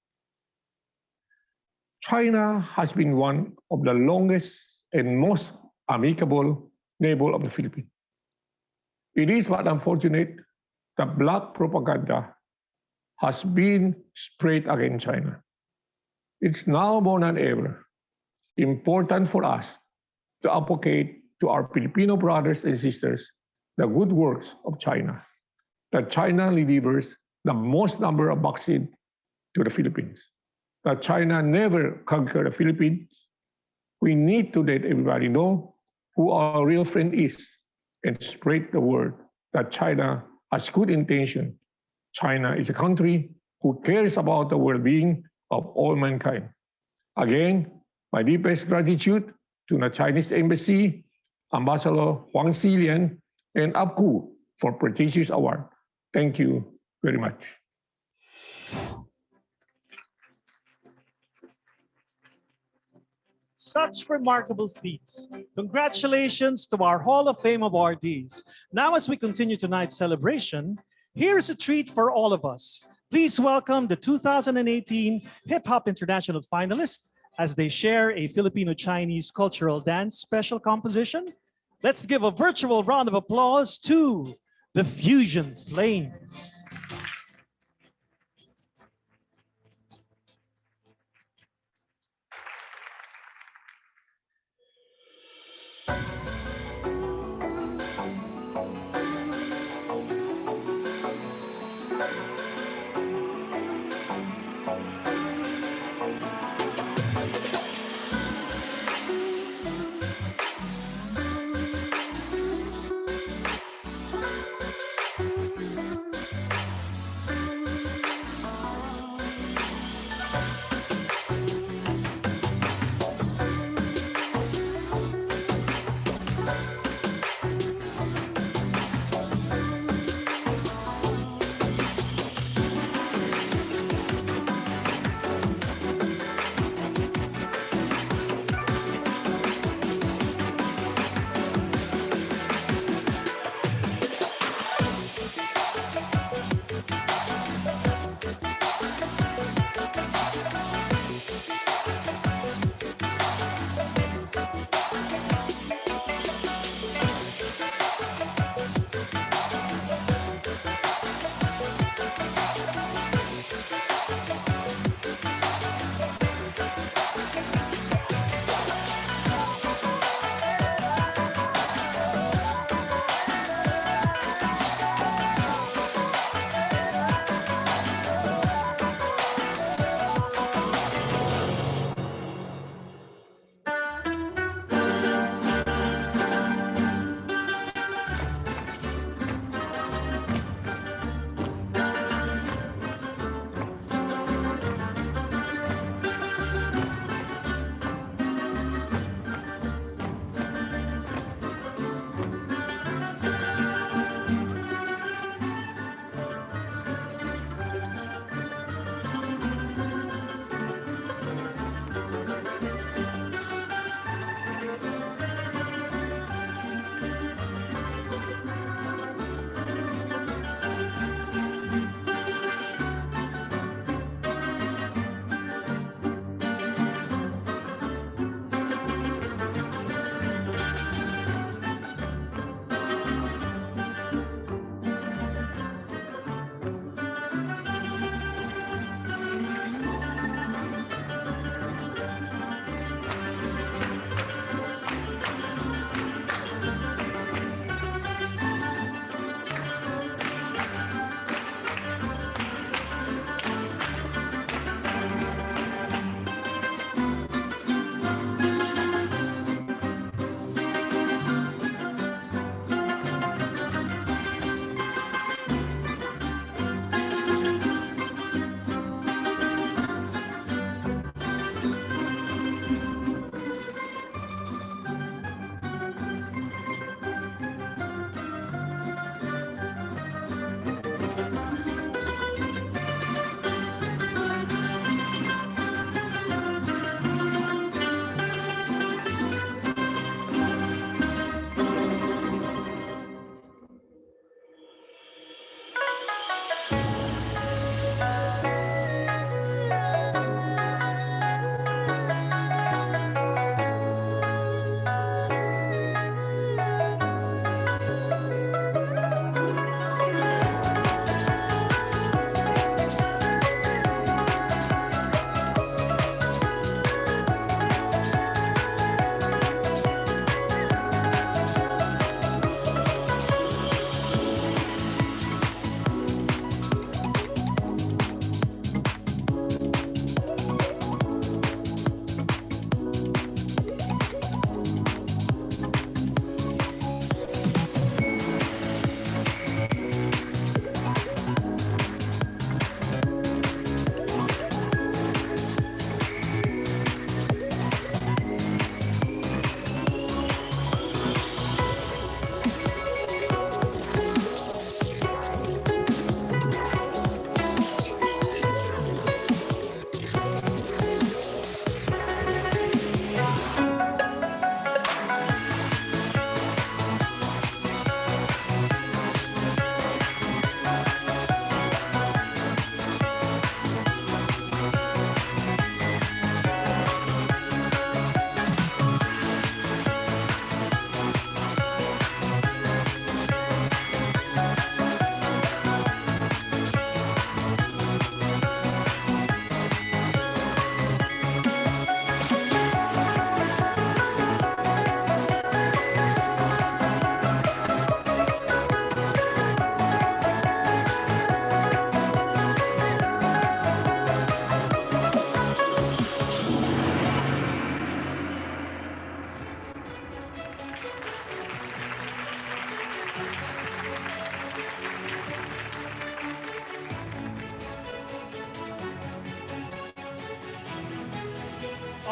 China has been one of the longest and most amicable neighbors of the Philippines. It is but unfortunate that black propaganda has been spread against China. It's now more than ever important for us to advocate to our Filipino brothers and sisters the good works of China, that China delivers the most number of vaccines to the Philippines, that China never conquered the Philippines. We need to let everybody know who our real friend is and spread the word that China has good intention. China is a country who cares about the well-being of all mankind. Again, my deepest gratitude to the Chinese Embassy, Ambassador Huang Xilian, and APPCU for prestigious award. Thank you very much. Such remarkable feats. Congratulations to our Hall of Fame awardees. Now, as we continue tonight's celebration, here's a treat for all of us. Please welcome the 2018 Hip Hop International finalists as they share a Filipino-Chinese cultural dance special composition. Let's give a virtual round of applause to the Fusion Flames.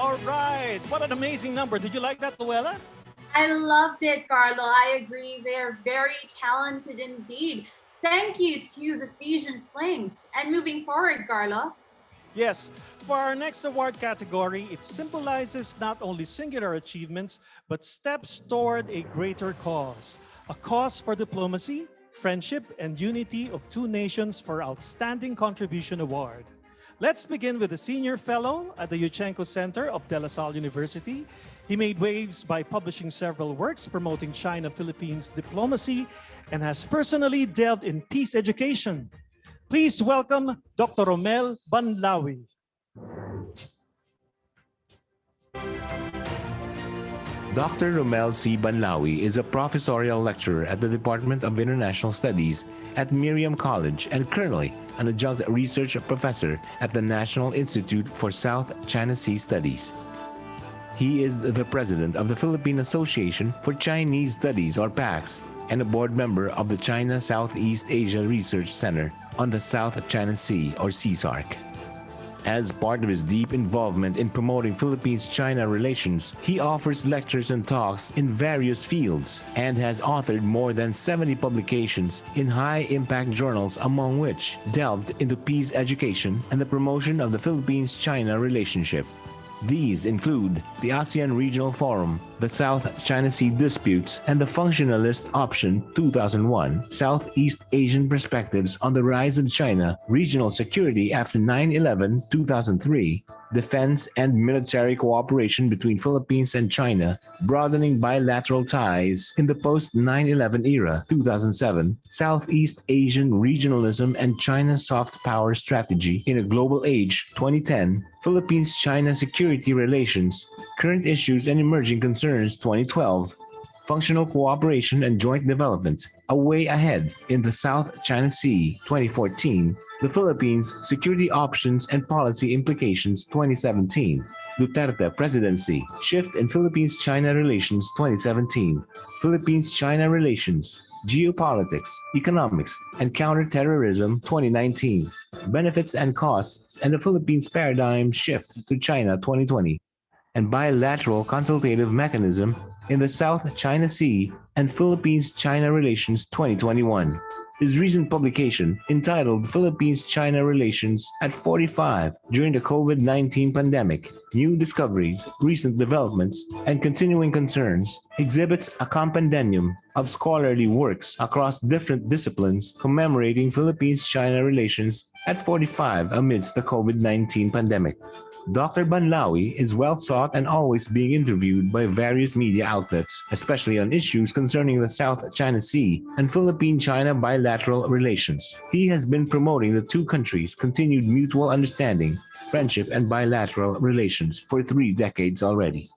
All right. What an amazing number. Did you like that, Luella? I loved it, Carlo. I agree. They're very talented indeed. Thank you to the Fusion Flames. And moving forward, Carlo. Yes. For our next award category, it symbolizes not only singular achievements, but steps toward a greater cause. A cause for diplomacy, friendship, and unity of two nations for Outstanding Contribution Award. Let's begin with the Senior Fellow at the Yuchенko Center of De La Salle University. He made waves by publishing several works promoting China-Philippines diplomacy and has personally delved in peace education. Please welcome Dr. Romel Banlawi. Dr. Romel C. Banlawi is a professorial lecturer at the Department of International Studies at Miriam College and currently an adjunct research professor at the National Institute for South China Sea Studies. He is the president of the Philippine Association for Chinese Studies, or PAX, and a board member of the China Southeast Asia Research Center on the South China Sea, or CSARC. As part of his deep involvement in promoting Philippines-China relations, he offers lectures and talks in various fields and has authored more than 70 publications in high-impact journals, among which delved into peace education and the promotion of the Philippines-China relationship. These include the ASEAN Regional Forum, the South China Sea Disputes, and the Functionalist Option 2001, Southeast Asian Perspectives on the Rise of China, Regional Security After 9/11, 2003, Defense and Military Cooperation between Philippines and China, Broadening Bilateral Ties in the Post-9/11 Era, 2007, Southeast Asian Regionalism and China's Soft Power Strategy in a Global Age, 2010, Philippines-China Security Relations, Current Issues and Emerging Concerns, 2012, Functional Cooperation and Joint Development, A Way Ahead in the South China Sea, 2014, The Philippines, Security Options and Policy Implications, 2017, Duterte Presidency, Shift in Philippines-China Relations, 2017, Philippines-China Relations, Geopolitics, Economics, and Counterterrorism, 2019, Benefits and Costs and the Philippines Paradigm Shift to China, 2020, and Bilateral Consultative Mechanism in the South China Sea and Philippines-China Relations, 2021. His recent publication, entitled Philippines-China Relations at 45 during the COVID-19 pandemic, New Discoveries, Recent Developments, and Continuing Concerns, exhibits a compendium of scholarly works across different disciplines commemorating Philippines-China relations at 45 amidst the COVID-19 pandemic. Dr. Banlawi is well sought and always being interviewed by various media outlets, especially on issues concerning the South China Sea and Philippine-China bilateral relations. He has been promoting the two countries' continued mutual understanding, friendship, and bilateral relations for 3 decades already.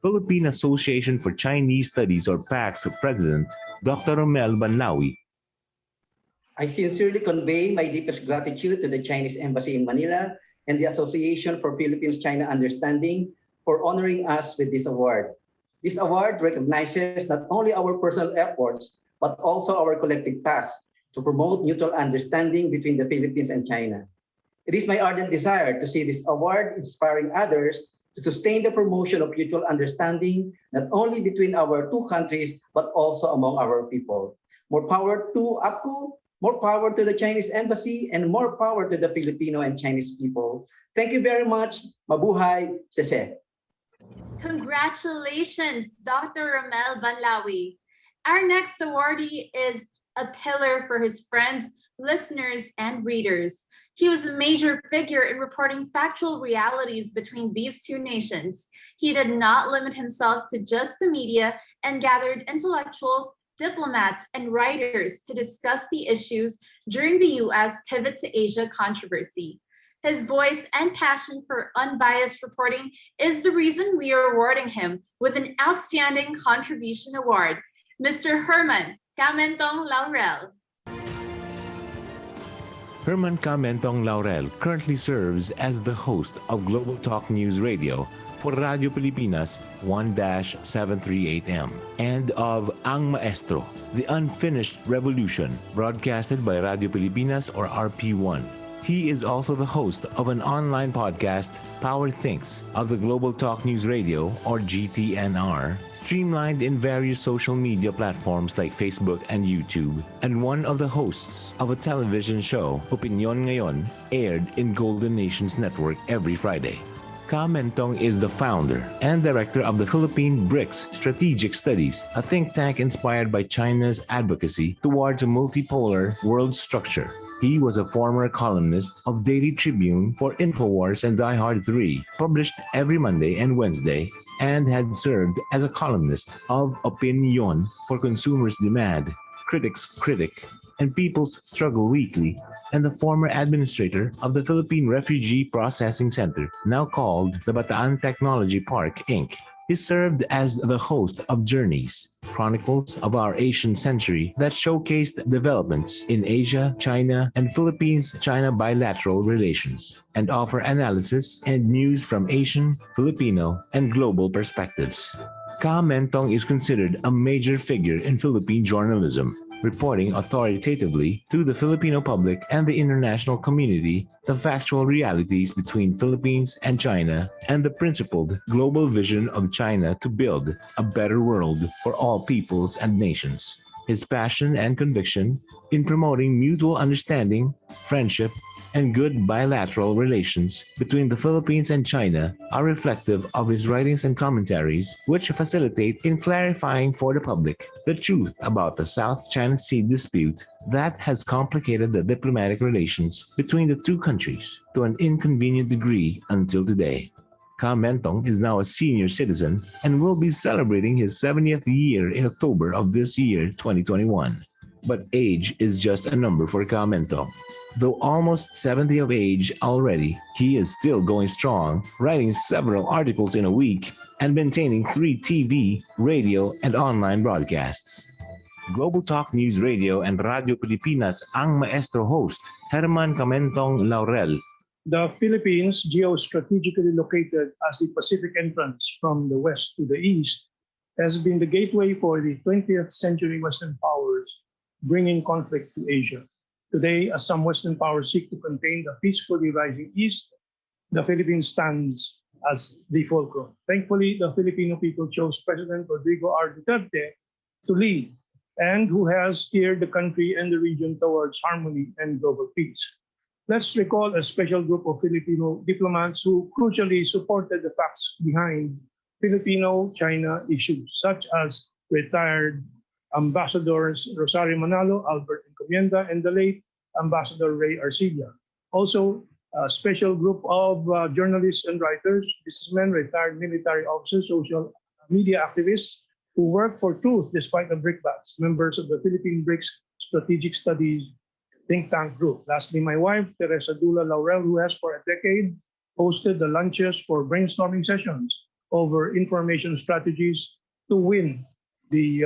Philippine Association for Chinese Studies, or PAX, President Dr. Romel Banlawi. I sincerely convey my deepest gratitude to the Chinese Embassy in Manila and the Association for Philippines-China Understanding for honoring us with this award. This award recognizes not only our personal efforts, but also our collective task to promote mutual understanding between the Philippines and China. It is my ardent desire to see this award inspiring others to sustain the promotion of mutual understanding, not only between our two countries, but also among our people. More power to APPCU, more power to the Chinese Embassy, and more power to the Filipino and Chinese people. Thank you very much. Mabuhay, Sese. Congratulations, Dr. Romel Banlawi. Our next awardee is a pillar for his friends, listeners, and readers. He was a major figure in reporting factual realities between these two nations. He did not limit himself to just the media and gathered intellectuals, diplomats, and writers to discuss the issues during the U.S. Pivot to Asia controversy. His voice and passion for unbiased reporting is the reason we are awarding him with an Outstanding Contribution Award. Mr. Herman Camentong Laurel. Herman Camentong Laurel currently serves as the host of Global Talk News Radio for Radio Pilipinas 1-738M and of Ang Maestro, The Unfinished Revolution, broadcasted by Radio Pilipinas or RP1. He is also the host of an online podcast, Power Thinks, of the Global Talk News Radio, or GTNR, streamlined in various social media platforms like Facebook and YouTube, and one of the hosts of a television show, Opinion Ngayon, aired in Golden Nations Network every Friday. Ka Mentong is the founder and director of the Philippine BRICS Strategic Studies, a think tank inspired by China's advocacy towards a multipolar world structure. He was a former columnist of Daily Tribune for InfoWars and Die Hard 3, published every Monday and Wednesday, and had served as a columnist of Opinion for Consumers Demand, Critics Critic, and People's Struggle Weekly, and the former administrator of the Philippine Refugee Processing Center, now called the Bataan Technology Park, Inc. He served as the host of Journeys, Chronicles of Our Asian Century, that showcased developments in Asia, China, and Philippines-China bilateral relations, and offer analysis and news from Asian, Filipino, and global perspectives. Ka Mentong is considered a major figure in Philippine journalism, reporting authoritatively to the Filipino public and the international community the factual realities between Philippines and China and the principled global vision of China to build a better world for all peoples and nations. His passion and conviction in promoting mutual understanding, friendship, and good bilateral relations between the Philippines and China are reflective of his writings and commentaries, which facilitate in clarifying for the public the truth about the South China Sea dispute that has complicated the diplomatic relations between the two countries to an inconvenient degree until today. Ka Mentong is now a senior citizen and will be celebrating his 70th year in October of this year, 2021. But age is just a number for Ka Mentong. Though almost 70 of age already, he is still going strong, writing several articles in a week and maintaining 3 TV, radio, and online broadcasts. Global Talk News Radio and Radio Pilipinas ang maestro host, Herman Camentong Laurel. The Philippines, geostrategically located as the Pacific entrance from the west to the east, has been the gateway for the 20th century Western powers, bringing conflict to Asia. Today, as some Western powers seek to contain the peacefully rising East, the Philippines stands as the fulcrum. Thankfully, the Filipino people chose President Rodrigo R. Duterte to lead, and who has steered the country and the region towards harmony and global peace. Let's recall a special group of Filipino diplomats who crucially supported the facts behind Filipino-China issues, such as retired Ambassadors Rosario Manalo, Albert Encomienda, and the late Ambassador Ray Arcilla. Also, a special group of journalists and writers, businessmen, retired military officers, social media activists who work for truth despite the brickbats, members of the Philippine BRICS Strategic Studies think tank group. Lastly, my wife, Teresa Dula Laurel, who has for a decade hosted the lunches for brainstorming sessions over information strategies to win the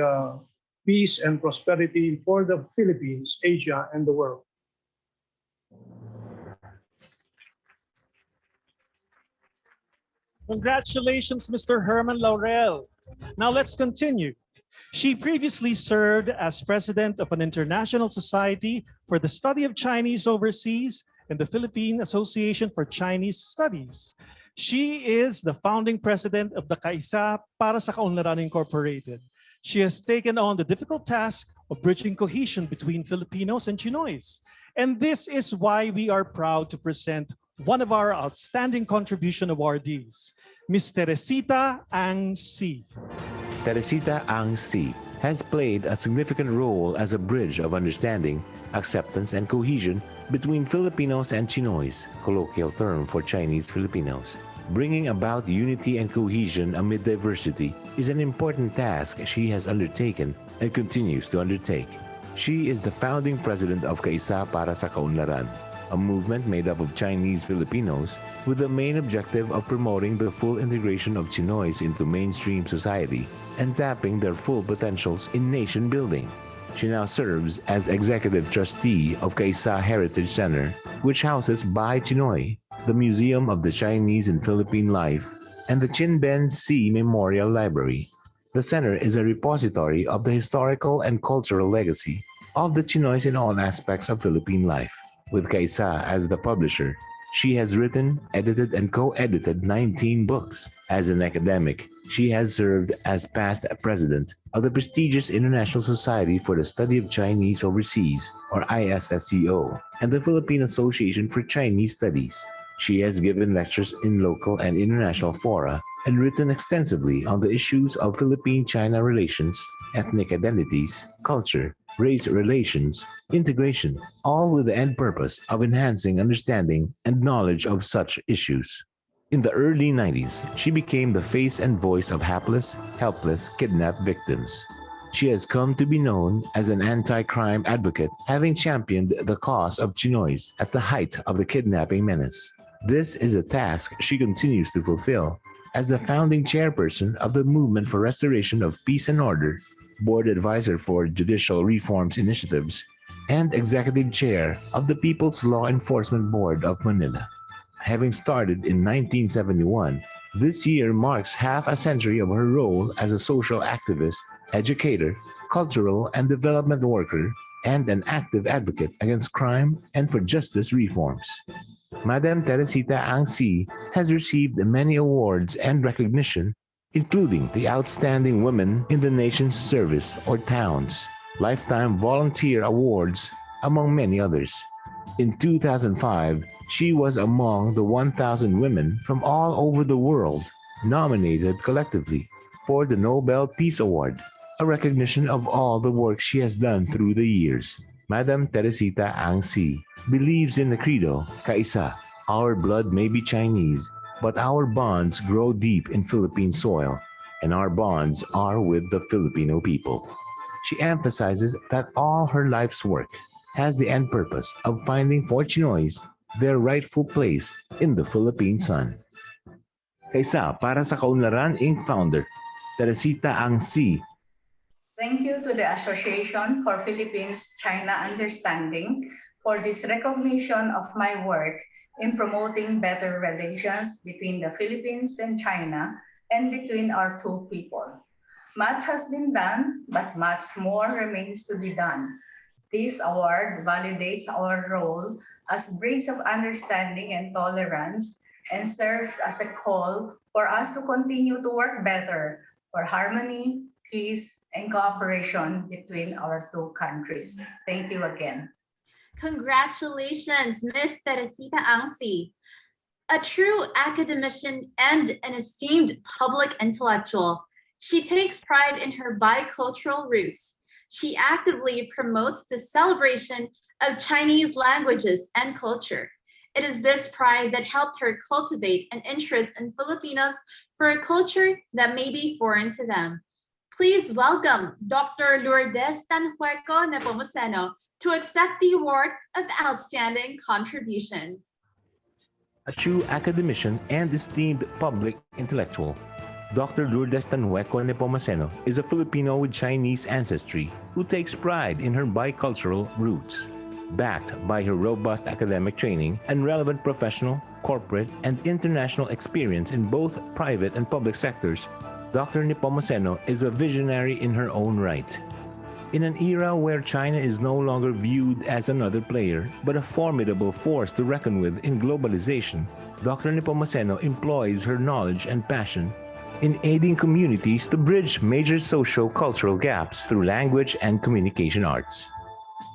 peace and prosperity for the Philippines, Asia, and the world. Congratulations, Mr. Herman Laurel. Now let's continue. She previously served as president of an international society for the study of Chinese overseas and the Philippine Association for Chinese Studies. She is the founding president of the Kaisa para sa Kaunlaran Incorporated. She has taken on the difficult task of bridging cohesion between Filipinos and Chinoys. And this is why we are proud to present one of our outstanding contribution awardees, Ms. Teresita Ang C. Teresita Ang C. has played a significant role as a bridge of understanding, acceptance, and cohesion between Filipinos and Chinoys, colloquial term for Chinese Filipinos. Bringing about unity and cohesion amid diversity is an important task she has undertaken and continues to undertake. She is the founding president of Kaisa para sa Kaunlaran, a movement made up of Chinese Filipinos with the main objective of promoting the full integration of Chinoys into mainstream society and tapping their full potentials in nation building. She now serves as executive trustee of Kaisa Heritage Center, which houses Bai Chinoy, the Museum of the Chinese and Philippine Life, and the Chinben C Memorial Library. The center is a repository of the historical and cultural legacy of the Chinoys in all aspects of Philippine life. With Kaisa as the publisher, she has written, edited, and co-edited 19 books. As an academic, she has served as past president of the prestigious International Society for the Study of Chinese Overseas, or ISSCO, and the Philippine Association for Chinese Studies. She has given lectures in local and international fora and written extensively on the issues of Philippine-China relations, ethnic identities, culture, race relations, integration, all with the end purpose of enhancing understanding and knowledge of such issues. In the early 90s, she became the face and voice of hapless, helpless, kidnapped victims. She has come to be known as an anti-crime advocate, having championed the cause of Chinoys at the height of the kidnapping menace. This is a task she continues to fulfill. As the founding chairperson of the Movement for Restoration of Peace and Order, board advisor for Judicial Reforms Initiatives, and executive chair of the People's Law Enforcement Board of Manila. Having started in 1971, this year marks half a century of her role as a social activist, educator, cultural and development worker, and an active advocate against crime and for justice reforms. Madam Teresita Ang Si has received many awards and recognition, including the Outstanding Women in the Nation's Service or TOWNS, Lifetime Volunteer Awards, among many others. In 2005, she was among the 1,000 women from all over the world nominated collectively for the Nobel Peace Award, a recognition of all the work she has done through the years. Madam Teresita Ang Si believes in the credo, Kaisa, our blood may be Chinese, but our bonds grow deep in Philippine soil, and our bonds are with the Filipino people. She emphasizes that all her life's work has the end purpose of finding for Chinoys their rightful place in the Philippine sun. Kaisa, para sa Kaunlaran Inc. founder, Teresita Ang Si. Thank you to the Association for Philippines-China Understanding for this recognition of my work in promoting better relations between the Philippines and China and between our two people. Much has been done, but much more remains to be done. This award validates our role as bridge of understanding and tolerance and serves as a call for us to continue to work better for harmony, peace, and cooperation between our two countries. Thank you again. Congratulations, Miss Teresita Ang Si. A true academician and an esteemed public intellectual, she takes pride in her bicultural roots. She actively promotes the celebration of Chinese languages and culture. It is this pride that helped her cultivate an interest in Filipinos for a culture that may be foreign to them. Please welcome Dr. Lourdes Tanhueco Nepomuceno to accept the award of Outstanding Contribution. A true academician and esteemed public intellectual, Dr. Lourdes Tanhueco Nepomuceno is a Filipino with Chinese ancestry who takes pride in her bicultural roots. Backed by her robust academic training and relevant professional, corporate, and international experience in both private and public sectors, Dr. Nepomuceno is a visionary in her own right. In an era where China is no longer viewed as another player, but a formidable force to reckon with in globalization, Dr. Nepomuceno employs her knowledge and passion in aiding communities to bridge major socio-cultural gaps through language and communication arts.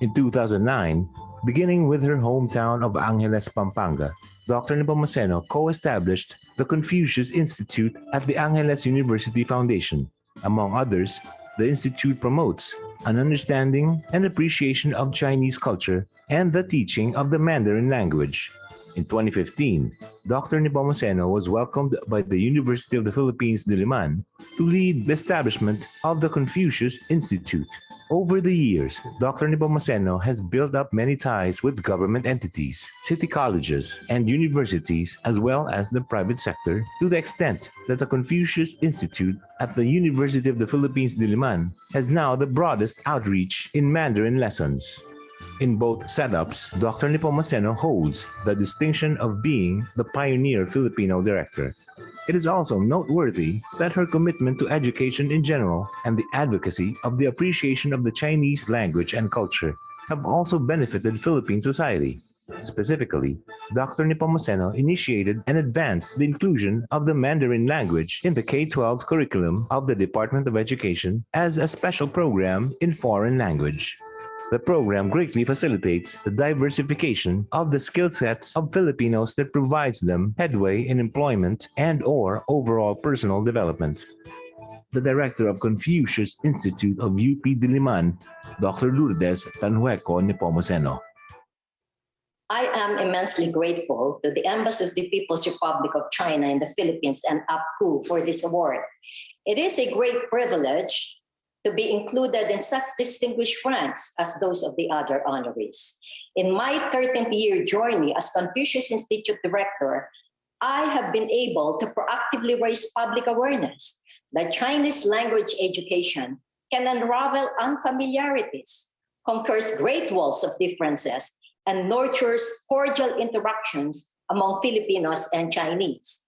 In 2009, beginning with her hometown of Angeles, Pampanga, Dr. Nepomuceno co-established the Confucius Institute at the Angeles University Foundation. Among others, the institute promotes an understanding and appreciation of Chinese culture and the teaching of the Mandarin language. In 2015, Dr. Nepomuceno was welcomed by the University of the Philippines, Diliman, to lead the establishment of the Confucius Institute. Over the years, Dr. Nepomuceno has built up many ties with government entities, city colleges, and universities, as well as the private sector, to the extent that the Confucius Institute at the University of the Philippines, Diliman, has now the broadest outreach in Mandarin lessons. In both setups, Dr. Nepomuceno holds the distinction of being the pioneer Filipino director. It is also noteworthy that her commitment to education in general and the advocacy of the appreciation of the Chinese language and culture have also benefited Philippine society. Specifically, Dr. Nepomuceno initiated and advanced the inclusion of the Mandarin language in the K-12 curriculum of the Department of Education as a special program in foreign language. The program greatly facilitates the diversification of the skill sets of Filipinos that provides them headway in employment and/or overall personal development. The director of Confucius Institute of UP Diliman, Dr. Lourdes Tanhueco Nepomuceno. I am immensely grateful to the Embassy of the People's Republic of China in the Philippines and APPCU for this award. It is a great privilege to be included in such distinguished ranks as those of the other honorees. In my 13th year journey as Confucius Institute Director, I have been able to proactively raise public awareness that Chinese language education can unravel unfamiliarities, conquers great walls of differences, and nurtures cordial interactions among Filipinos and Chinese.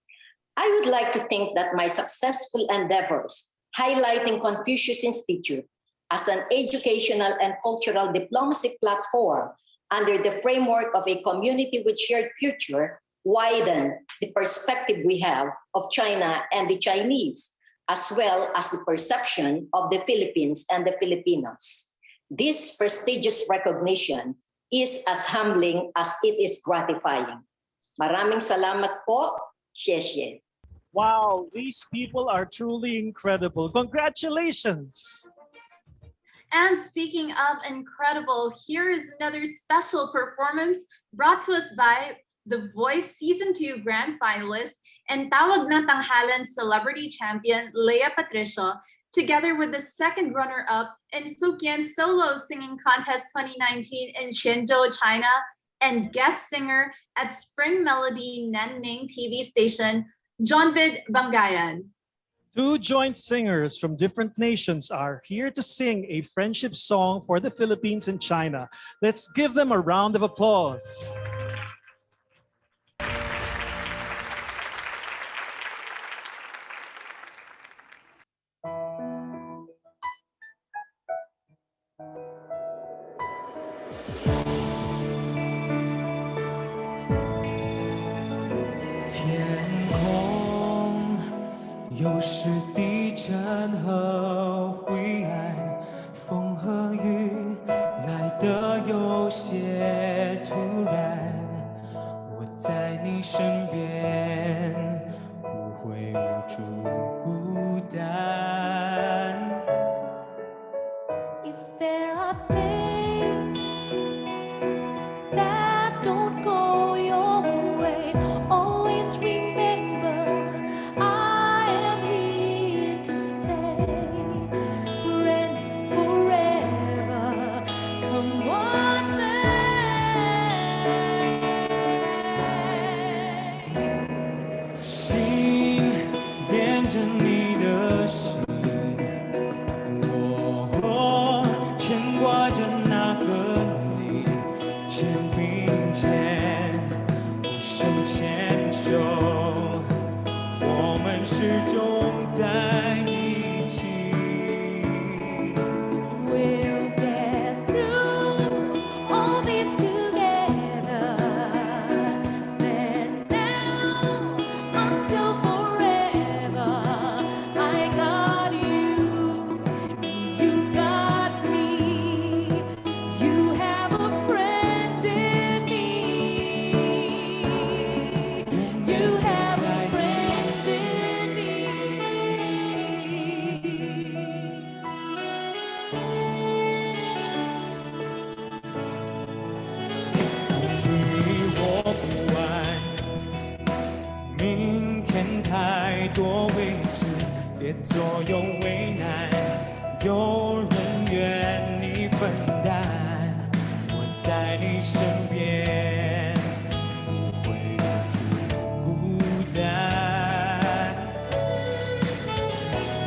I would like to think that my successful endeavors highlighting Confucius Institute as an educational and cultural diplomacy platform under the framework of a community with shared future widen the perspective we have of China and the Chinese, as well as the perception of the Philippines and the Filipinos. This prestigious recognition is as humbling as it is gratifying. Maraming salamat po. Xie. Wow, these people are truly incredible. Congratulations. And speaking of incredible, here is another special performance brought to us by The Voice Season 2 Grand Finalist and Tawag na Tanghalan Celebrity Champion Leia Patricio, together with the second runner-up in Fujian Solo Singing Contest 2019 in Shenzhou, China, and guest singer at Spring Melody Nanning TV station, Johnvid Bangayan. Two joint singers from different nations are here to sing a friendship song for the Philippines and China. Let's give them a round of applause. If there are things that don't go your way, always remember I am here to stay. Friends forever, come on, man. 心连着你的心，我牵挂着那个你，肩并肩，手牵手，我们始终在一起。We'll get through all this together. Then now, until forever, I got you, you got me. You have a friend in me. You have a friend in me.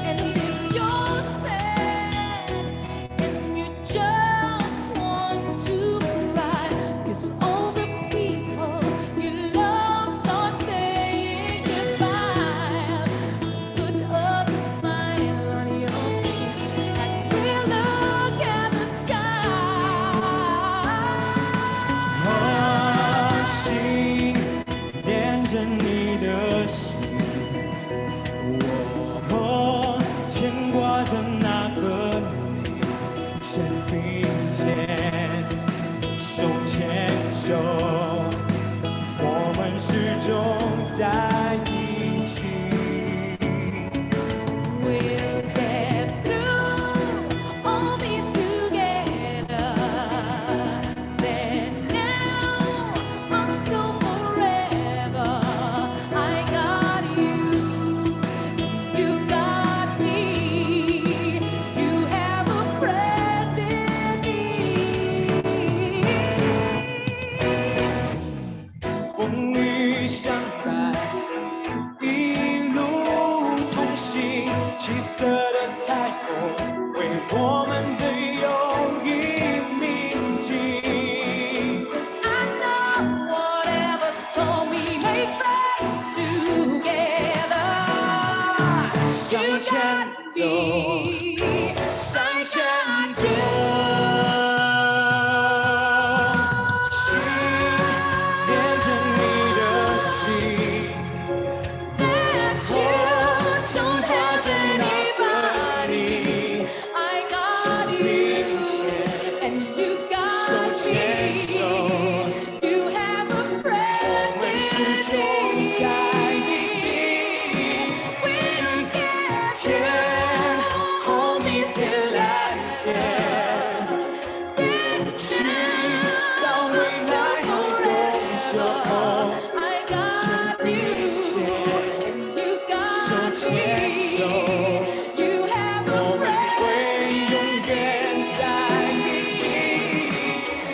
And if you're sad and you just want to cry, 'cause all the people you love start saying goodbye, put a smile 会相伴，一路同行，七色的彩虹为我们的友谊铭记。 'Cause I know whatever storm we may face together, 向前走，向前走。心连着你的心，我牵挂着那个你。 I got 手 you 并肩， and you 手 got 牵手， me. You have a 我 friend 们始 in 终 me. 在一起。 We don't get 天，同明天蓝天，去到未来永久。 I 手 got 并 you 肩， and you 手 got 牵手， me. You have 我 a 们 friend. 会永远在一起。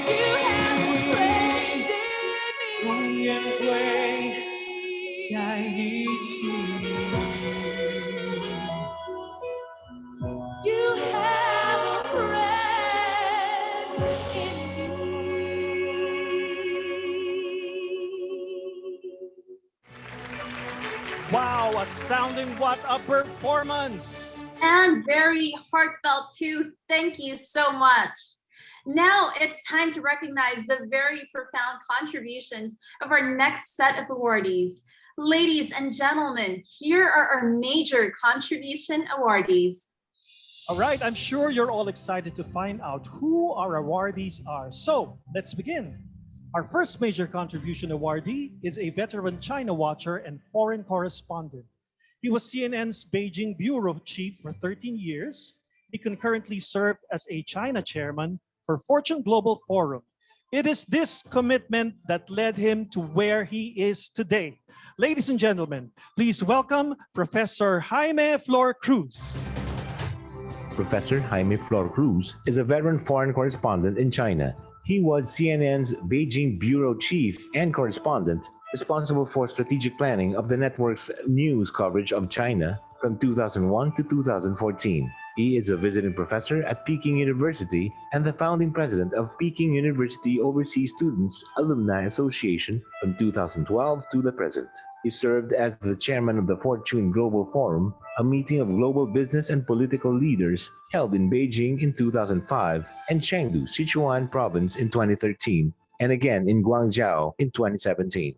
You have a friend in 永 me. 远会在一起。 You have a friend in me. Wow, astounding. What a performance. And very heartfelt too. Thank you so much. Now it's time to recognize the very profound contributions of our next set of awardees. Ladies and gentlemen, here are our major contribution awardees. All right, I'm sure you're all excited to find out who our awardees are. So let's begin. Our first major contribution awardee is a veteran China watcher and foreign correspondent. He was CNN's Beijing bureau chief for 13 years. He concurrently served as a China chairman for Fortune Global Forum. It is this commitment that led him to where he is today. Ladies and gentlemen, please welcome Professor Jaime Flor Cruz. Professor Jaime Flor Cruz is a veteran foreign correspondent in China. He was CNN's Beijing bureau chief and correspondent, responsible for strategic planning of the network's news coverage of China from 2001 to 2014. He is a visiting professor at Peking University and the founding president of Peking University Overseas Students Alumni Association from 2012 to the present. He served as the chairman of the Fortune Global Forum, a meeting of global business and political leaders held in Beijing in 2005 and Chengdu, Sichuan province in 2013, and again in Guangzhou in 2017.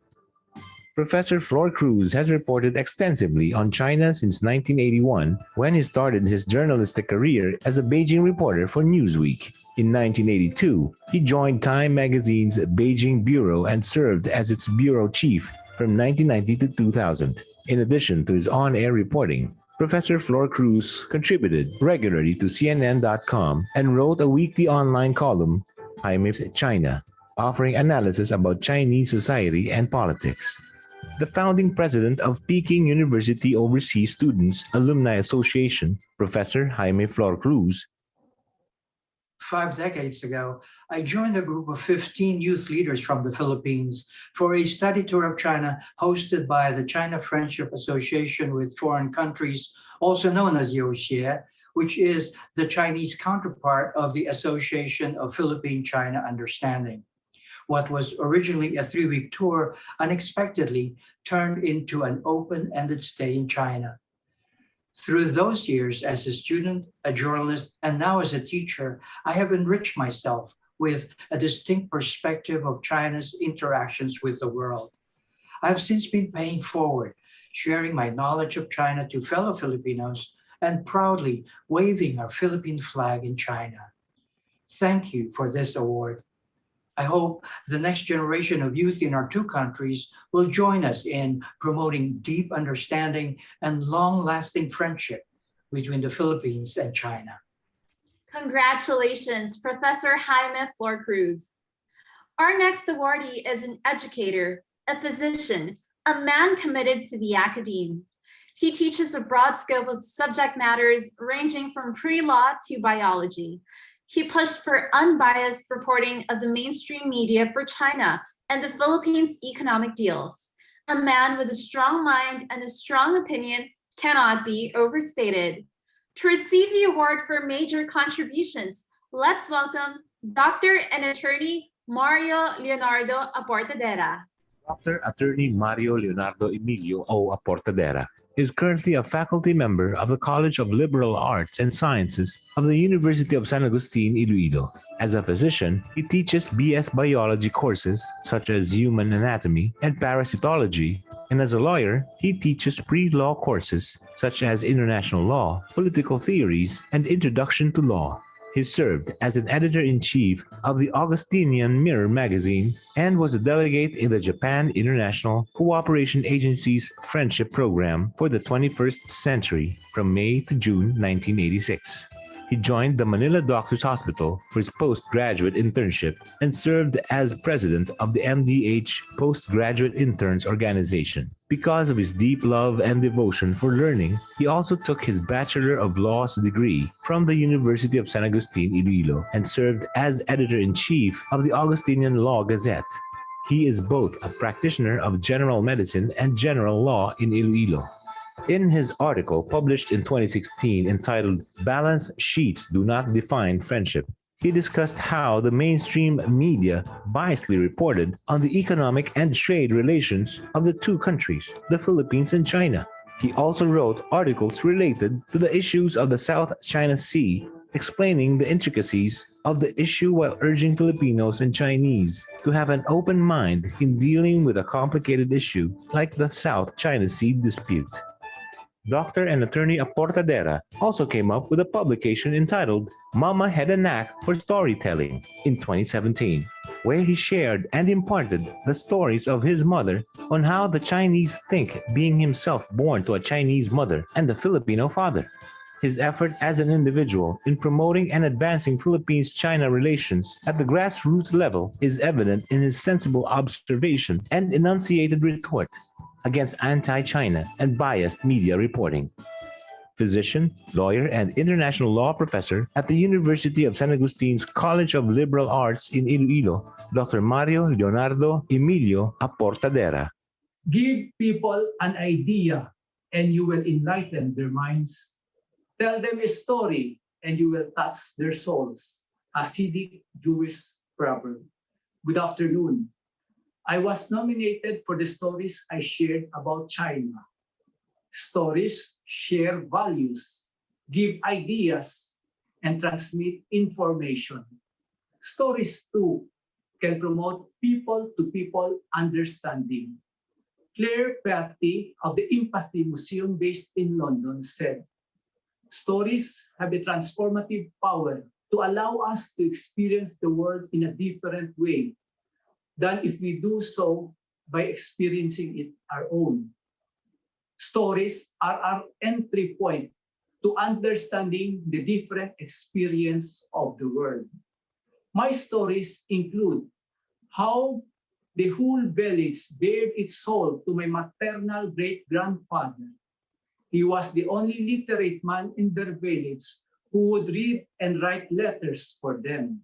Professor Flor Cruz has reported extensively on China since 1981, when he started his journalistic career as a Beijing reporter for Newsweek. In 1982, he joined Time magazine's Beijing bureau and served as its bureau chief from 1990 to 2000. In addition to his on-air reporting, Professor Flor Cruz contributed regularly to CNN.com and wrote a weekly online column, Jaime's China, offering analysis about Chinese society and politics. The founding president of Peking University Overseas Students Alumni Association, Professor Jaime Flor Cruz, 5 decades ago, I joined a group of 15 youth leaders from the Philippines for a study tour of China hosted by the China Friendship Association with Foreign Countries, also known as Yoxie, which is the Chinese counterpart of the Association of Philippine-China Understanding. What was originally a 3-week tour unexpectedly turned into an open-ended stay in China. Through those years as a student, a journalist, and now as a teacher, I have enriched myself with a distinct perspective of China's interactions with the world. I have since been paying forward, sharing my knowledge of China to fellow Filipinos and proudly waving our Philippine flag in China. Thank you for this award. I hope the next generation of youth in our two countries will join us in promoting deep understanding and long-lasting friendship between the Philippines and China. Congratulations, Professor Jaime Flor Cruz. Our next awardee is an educator, a physician, a man committed to the academe. He teaches a broad scope of subject matters ranging from pre-law to biology. He pushed for unbiased reporting of the mainstream media for China and the Philippines' economic deals. A man with a strong mind and a strong opinion cannot be overstated. To receive the award for major contributions, let's welcome Dr. and Attorney Mario Leonardo Aportadera. Dr. Attorney Mario Leonardo Emilio O. Aportadera is currently a faculty member of the College of Liberal Arts and Sciences of the University of San Agustin, Iloilo. As a physician, he teaches BS biology courses such as human anatomy and parasitology, and as a lawyer, he teaches pre-law courses such as international law, political theories, and introduction to law. He served as an editor-in-chief of the Augustinian Mirror magazine and was a delegate in the Japan International Cooperation Agency's Friendship Program for the 21st century from May to June 1986. He joined the Manila Doctors Hospital for his postgraduate internship and served as president of the MDH Postgraduate Interns Organization. Because of his deep love and devotion for learning, he also took his Bachelor of Laws degree from the University of San Agustin, Iloilo, and served as editor-in-chief of the Augustinian Law Gazette. He is both a practitioner of general medicine and general law in Iloilo. In his article published in 2016 entitled "Balance Sheets Do Not Define Friendship," he discussed how the mainstream media biasly reported on the economic and trade relations of the two countries, the Philippines and China. He also wrote articles related to the issues of the South China Sea, explaining the intricacies of the issue while urging Filipinos and Chinese to have an open mind in dealing with a complicated issue like the South China Sea dispute. Dr. and Attorney Aportadera also came up with a publication entitled Mama Had a Knack for Storytelling in 2017, where he shared and imparted the stories of his mother on how the Chinese think, being himself born to a Chinese mother and a Filipino father. His effort as an individual in promoting and advancing Philippines-China relations at the grassroots level is evident in his sensible observation and enunciated retort against anti-China and biased media reporting. Physician, lawyer, and international law professor at the University of San Agustin's College of Liberal Arts in Iloilo, Dr. Mario Leonardo Emilio Aportadera. Give people an idea and you will enlighten their minds. Tell them a story and you will touch their souls. Hasidic Jewish proverb. Good afternoon. I was nominated for the stories I shared about China. Stories share values, give ideas, and transmit information. Stories, too, can promote people-to-people understanding. Claire Peatti of the Empathy Museum based in London said, "Stories have a transformative power to allow us to experience the world in a different way than if we do so by experiencing it our own. Stories are our entry point to understanding the different experience of the world. My stories include how the whole village bared its soul to my maternal great-grandfather. He was the only literate man in their village who would read and write letters for them.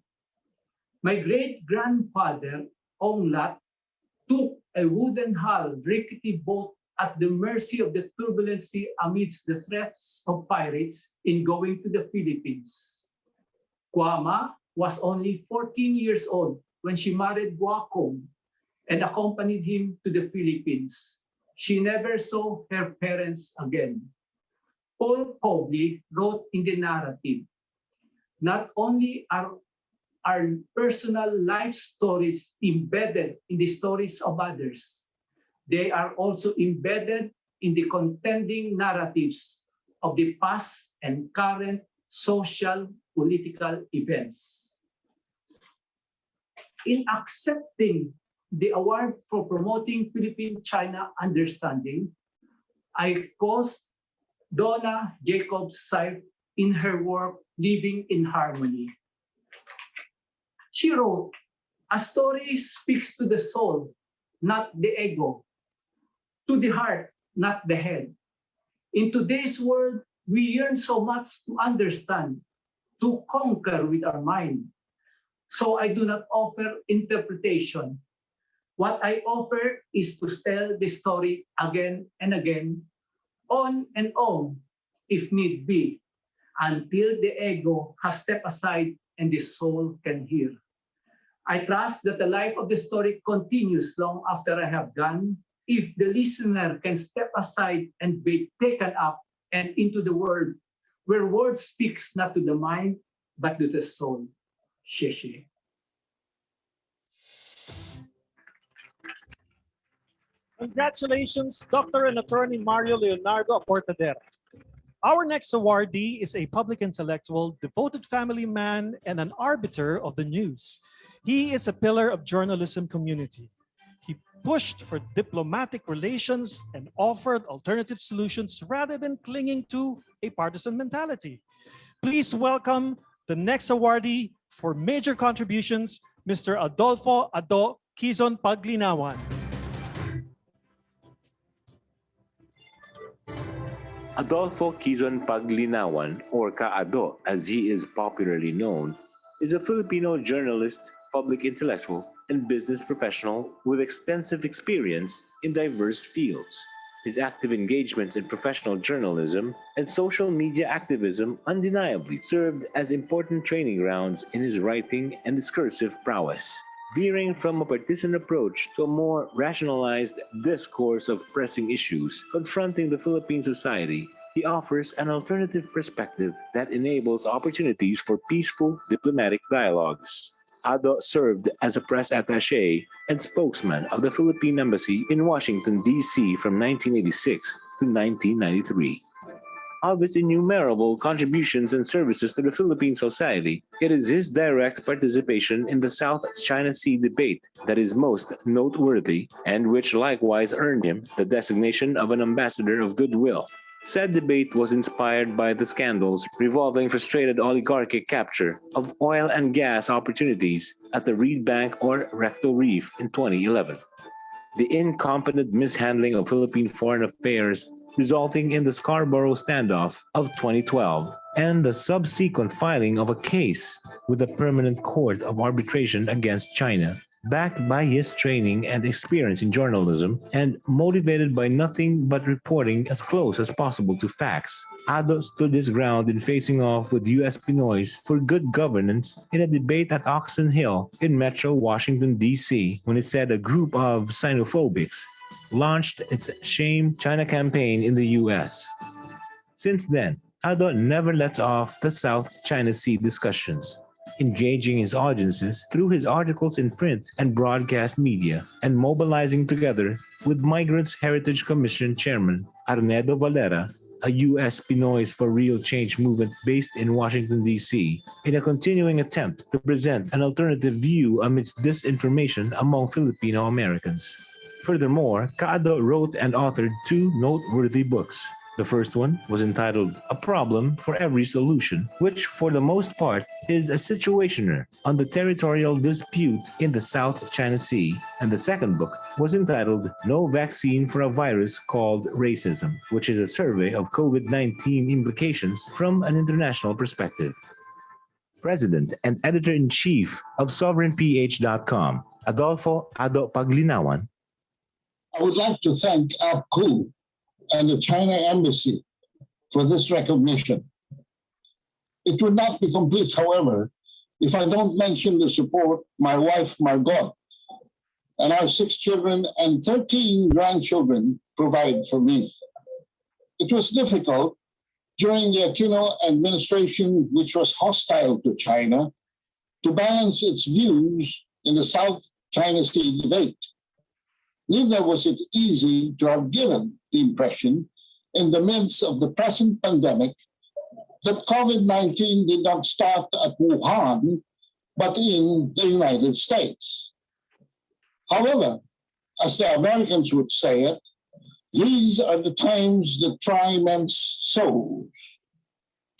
My great-grandfather, Ong Lat, took a wooden hull rickety boat at the mercy of the turbulency amidst the threats of pirates in going to the Philippines. Guama was only 14 years old when she married Guacong and accompanied him to the Philippines. She never saw her parents again. Paul Cobley wrote in the narrative, "Not only are our personal life stories embedded in the stories of others, they are also embedded in the contending narratives of the past and current social political events." In accepting the award for promoting Philippine-China understanding, I quote Donna Jacobs-Seif in her work, Living in Harmony. She wrote, "A story speaks to the soul, not the ego, to the heart, not the head. In today's world, we yearn so much to understand, to conquer with our mind. So I do not offer interpretation. What I offer is to tell the story again and again, on and on, if need be, until the ego has stepped aside and the soul can hear. I trust that the life of the story continues long after I have gone, if the listener can step aside and be taken up and into the world, where word speaks not to the mind, but to the soul. Xie. Congratulations, Dr. and Attorney Mario Leonardo Aportadera. Our next awardee is a public intellectual, devoted family man, and an arbiter of the news. He is a pillar of journalism community. He pushed for diplomatic relations and offered alternative solutions rather than clinging to a partisan mentality. Please welcome the next awardee for major contributions, Mr. Adolfo Ado Quizon Paglinawan. Adolfo Quizon Paglinawan, or Ka-Ado as he is popularly known, is a Filipino journalist, public intellectual, and business professional with extensive experience in diverse fields. His active engagements in professional journalism and social media activism undeniably served as important training grounds in his writing and discursive prowess. Veering from a partisan approach to a more rationalized discourse of pressing issues confronting the Philippine society, he offers an alternative perspective that enables opportunities for peaceful diplomatic dialogues. Ado served as a press attaché and spokesman of the Philippine Embassy in Washington, D.C. from 1986 to 1993. Of his innumerable contributions and services to the Philippine society, it is his direct participation in the South China Sea debate that is most noteworthy and which likewise earned him the designation of an ambassador of goodwill. Said debate was inspired by the scandals revolving frustrated oligarchic capture of oil and gas opportunities at the Reed Bank or Recto Reef in 2011. The incompetent mishandling of Philippine foreign affairs resulting in the Scarborough standoff of 2012 and the subsequent filing of a case with the Permanent Court of Arbitration against China, backed by his training and experience in journalism and motivated by nothing but reporting as close as possible to facts. Ado stood his ground in facing off with U.S. Pinoys for good governance in a debate at Oxon Hill in Metro Washington, D.C., when he said a group of xenophobics launched its Shame China campaign in the U.S. Since then, Ado never lets off the South China Sea discussions, engaging his audiences through his articles in print and broadcast media, and mobilizing together with Migrants Heritage Commission Chairman Arnedo Valera, a U.S. Pinoys for Real Change movement based in Washington, D.C., in a continuing attempt to present an alternative view amidst disinformation among Filipino Americans. Furthermore, Ka-Ado wrote and authored two noteworthy books. The first one was entitled A Problem for Every Solution, which for the most part is a situationer on the territorial dispute in the South China Sea. And the second book was entitled No Vaccine for a Virus Called Racism, which is a survey of COVID-19 implications from an international perspective. President and Editor-in-Chief of SovereignPH.com, Adolfo Ado Paglinawan. I would like to thank APPCU and the China Embassy for this recognition. It would not be complete, however, if I don't mention the support my wife, Margot, and our 6 children and 13 grandchildren provide for me. It was difficult during the Aquino administration, which was hostile to China, to balance its views in the South China Sea debate. Neither was it easy to have given the impression in the midst of the present pandemic that COVID-19 did not start at Wuhan, but in the United States. However, as the Americans would say it, these are the times that try men's souls.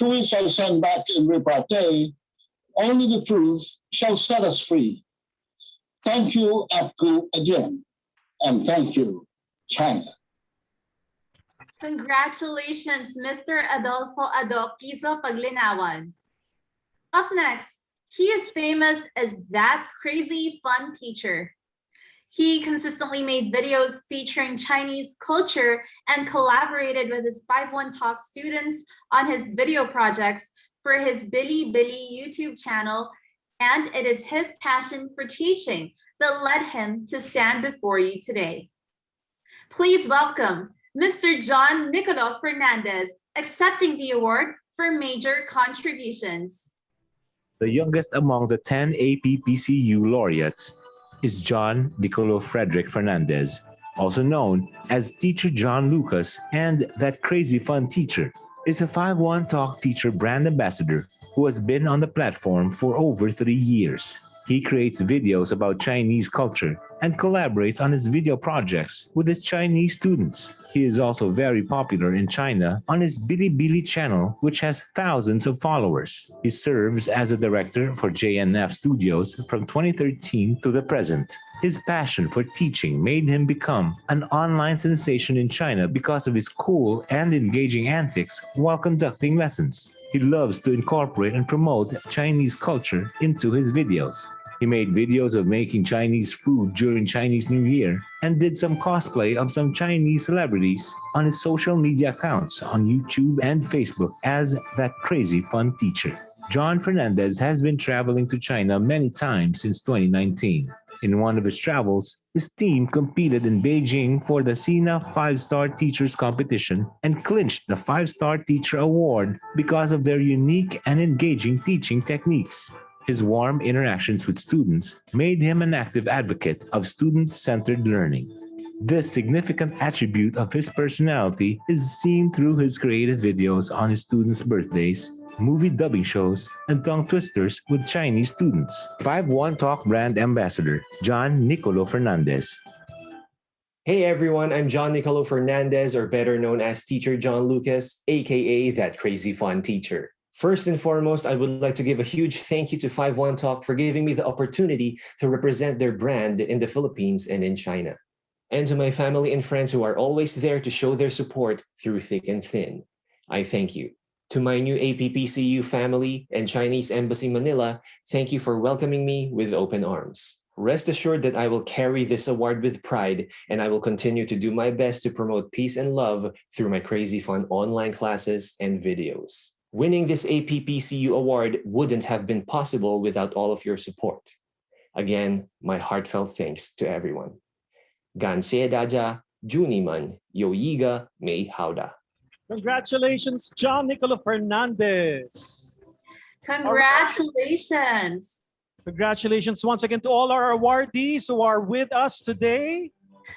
To which I send back in repartee, only the truth shall set us free. Thank you, APPCU, again. And thank you, China. Congratulations, Mr. Adolfo Ado Quizon Paglinawan. Up next, he is famous as that crazy fun teacher. He consistently made videos featuring Chinese culture and collaborated with his 5-1 Talk students on his video projects for his Bilibili YouTube channel, and it is his passion for teaching that led him to stand before you today. Please welcome Mr. John Nicolo Fernandez, accepting the award for major contributions. The youngest among the 10 APPCU laureates is John Nicolo Frederick Fernandez, also known as Teacher John Lucas and That Crazy Fun Teacher, is a 5-1 Talk teacher brand ambassador who has been on the platform for over 3 years. He creates videos about Chinese culture and collaborates on his video projects with his Chinese students. He is also very popular in China on his Bilibili channel, which has thousands of followers. He serves as a director for JNF Studios from 2013 to the present. His passion for teaching made him become an online sensation in China because of his cool and engaging antics while conducting lessons. He loves to incorporate and promote Chinese culture into his videos. He made videos of making Chinese food during Chinese New Year and did some cosplay of some Chinese celebrities on his social media accounts on YouTube and Facebook as That Crazy Fun Teacher. John Fernandez has been traveling to China many times since 2019. In one of his travels, his team competed in Beijing for the SINA 5-Star Teachers Competition and clinched the 5-Star Teacher Award because of their unique and engaging teaching techniques. His warm interactions with students made him an active advocate of student-centered learning. This significant attribute of his personality is seen through his creative videos on his students' birthdays, movie dubbing shows, and tongue twisters with Chinese students. 5-1 Talk brand ambassador, John Nicolo Fernandez. Hey everyone, I'm John Nicolo Fernandez, or better known as Teacher John Lucas, aka That Crazy Fun Teacher. First and foremost, I would like to give a huge thank you to 5-1 Talk for giving me the opportunity to represent their brand in the Philippines and in China. And to my family and friends who are always there to show their support through thick and thin, I thank you. To my new APPCU family and Chinese Embassy Manila, thank you for welcoming me with open arms. Rest assured that I will carry this award with pride, and I will continue to do my best to promote peace and love through my crazy fun online classes and videos. Winning this APPCU award wouldn't have been possible without all of your support. Again, my heartfelt thanks to everyone. 感谢大家，祝你们有一个美好的 Congratulations, John Nicolo Fernandez. Congratulations. Congratulations once again to all our awardees who are with us today.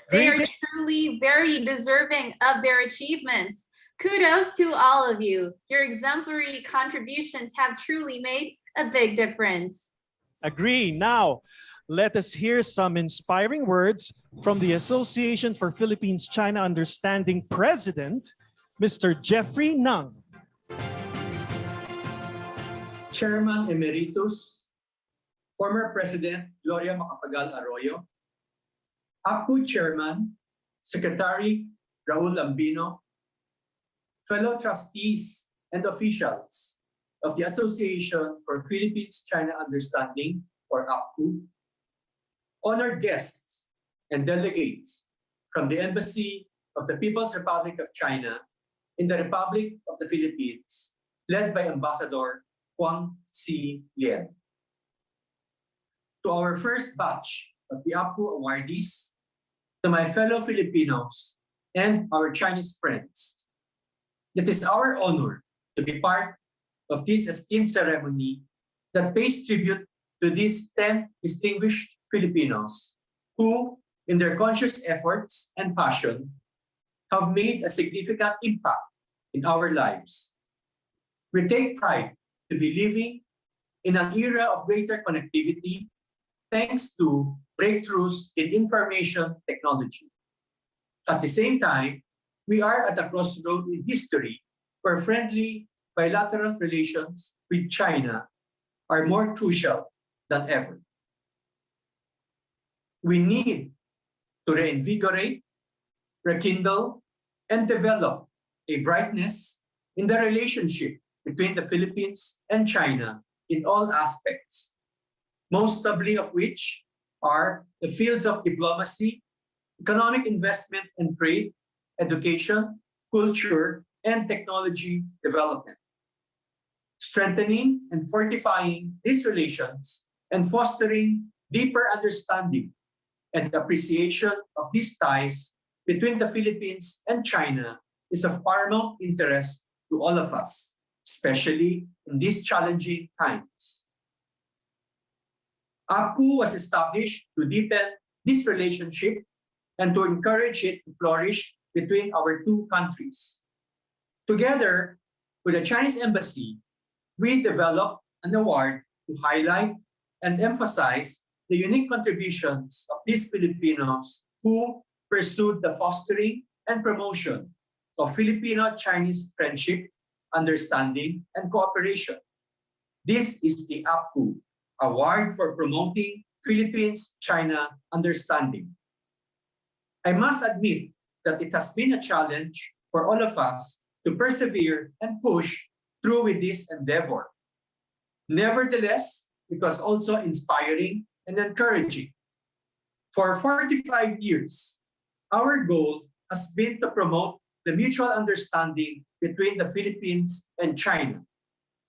They are truly very deserving of their achievements. Kudos to all of you. Your exemplary contributions have truly made a big difference. Agree. Now, let us hear some inspiring words from the Association for Philippines-China Understanding President, Mr. Jeffrey Nang. Chairman Emeritus, former President Gloria Macapagal Arroyo, APPCU Chairman, Secretary Raul Lambino, fellow trustees and officials of the Association for Philippines-China Understanding, or APPCU, honored guests and delegates from the Embassy of the People's Republic of China in the Republic of the Philippines, led by Ambassador Huang C. Lian. To our first batch of the APPCU awardees, to my fellow Filipinos and our Chinese friends, it is our honor to be part of this esteemed ceremony that pays tribute to these 10 distinguished Filipinos who, in their conscious efforts and passion, have made a significant impact in our lives. We take pride to be living in an era of greater connectivity thanks to breakthroughs in information technology. At the same time, we are at a crossroad in history where friendly bilateral relations with China are more crucial than ever. We need to reinvigorate, rekindle, and develop a brightness in the relationship between the Philippines and China in all aspects, most notably of which are the fields of diplomacy, economic investment and trade, education, culture, and technology development. Strengthening and fortifying these relations and fostering deeper understanding and appreciation of these ties between the Philippines and China is of paramount interest to all of us, especially in these challenging times. APPCU was established to deepen this relationship and to encourage it to flourish between our two countries. Together with the Chinese Embassy, we developed an award to highlight and emphasize the unique contributions of these Filipinos who pursued the fostering and promotion of Filipino-Chinese friendship, understanding, and cooperation. This is the APPCU Award for Promoting Philippines-China Understanding. I must admit that it has been a challenge for all of us to persevere and push through with this endeavor. Nevertheless, it was also inspiring and encouraging. For 45 years, our goal has been to promote the mutual understanding between the Philippines and China.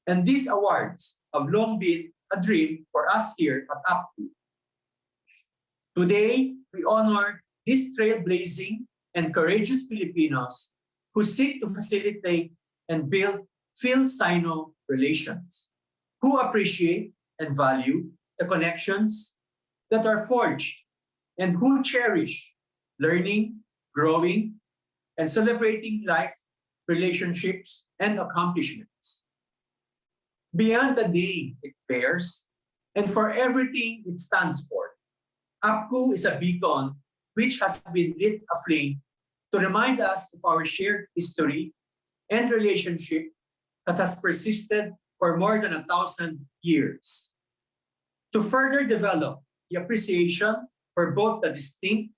And these awards have long been a dream for us here at APPCU. Today, we honor these trailblazing and courageous Filipinos who seek to facilitate and build Phil-Sino relations, who appreciate and value the connections that are forged and who cherish learning, growing, and celebrating life, relationships, and accomplishments. Beyond the name it bears, and for everything it stands for, APPCU is a beacon which has been lit aflame to remind us of our shared history and relationship that has persisted for more than 1,000 years. To further develop the appreciation for both the distinct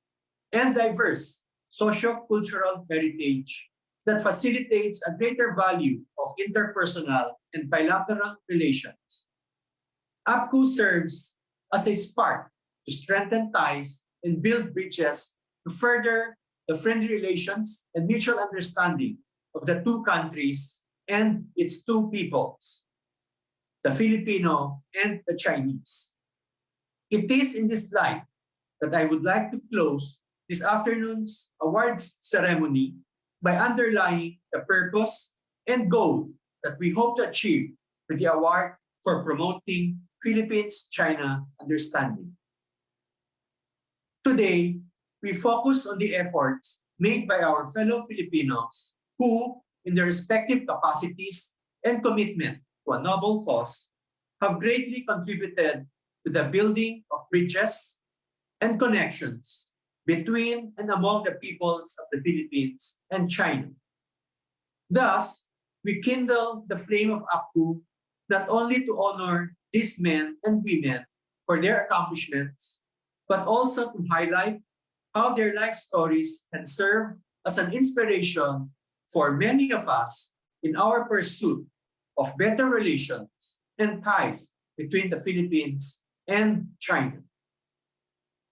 and diverse socio-cultural heritage that facilitates a greater value of interpersonal and bilateral relations. APPCU serves as a spark to strengthen ties and build bridges to further the friendly relations and mutual understanding of the two countries and its two peoples, the Filipino and the Chinese. It is in this light that I would like to close this afternoon's awards ceremony by underlying the purpose and goal that we hope to achieve with the award for promoting Philippines-China understanding. Today, we focus on the efforts made by our fellow Filipinos who, in their respective capacities and commitment to a noble cause, have greatly contributed to the building of bridges and connections between and among the peoples of the Philippines and China. Thus, we kindle the flame of APPCU not only to honor these men and women for their accomplishments, but also to highlight how their life stories can serve as an inspiration for many of us in our pursuit of better relations and ties between the Philippines and China.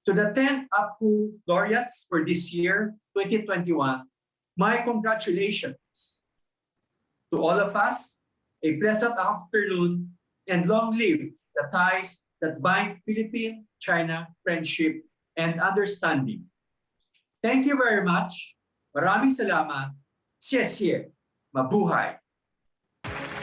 To the 10 APPCU laureates for this year, 2021, my congratulations. To all of us, a pleasant afternoon and long live the ties that bind Philippine-China friendship and understanding. Thank you very much. Maraming salamat. Xie Mabuhay.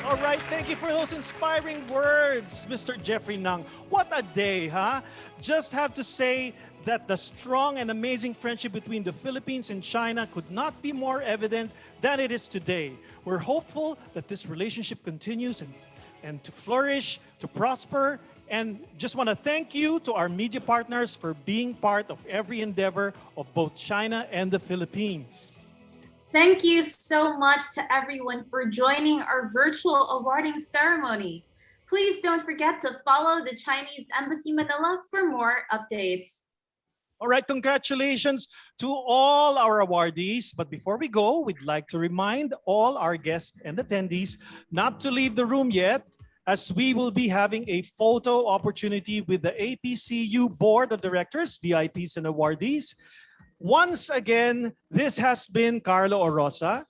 All right, thank you for those inspiring words, Mr. Jeffrey Nang. What a day, huh? Just have to say that the strong and amazing friendship between the Philippines and China could not be more evident than it is today. We're hopeful that this relationship continues and to flourish, to prosper, and just want to thank you to our media partners for being part of every endeavor of both China and the Philippines. Thank you so much to everyone for joining our virtual awarding ceremony. Please don't forget to follow the Chinese Embassy Manila for more updates. All right, congratulations to all our awardees. But before we go, we'd like to remind all our guests and attendees not to leave the room yet, as we will be having a photo opportunity with the APPCU Board of Directors, VIPs and awardees. Once again, this has been Carlo Orosa.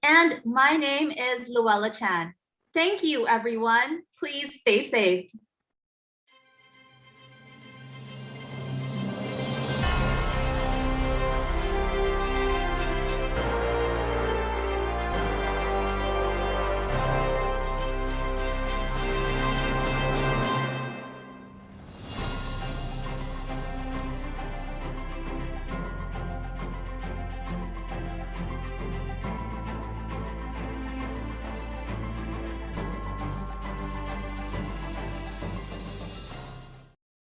And my name is Luella Chan. Thank you, everyone. Please stay safe.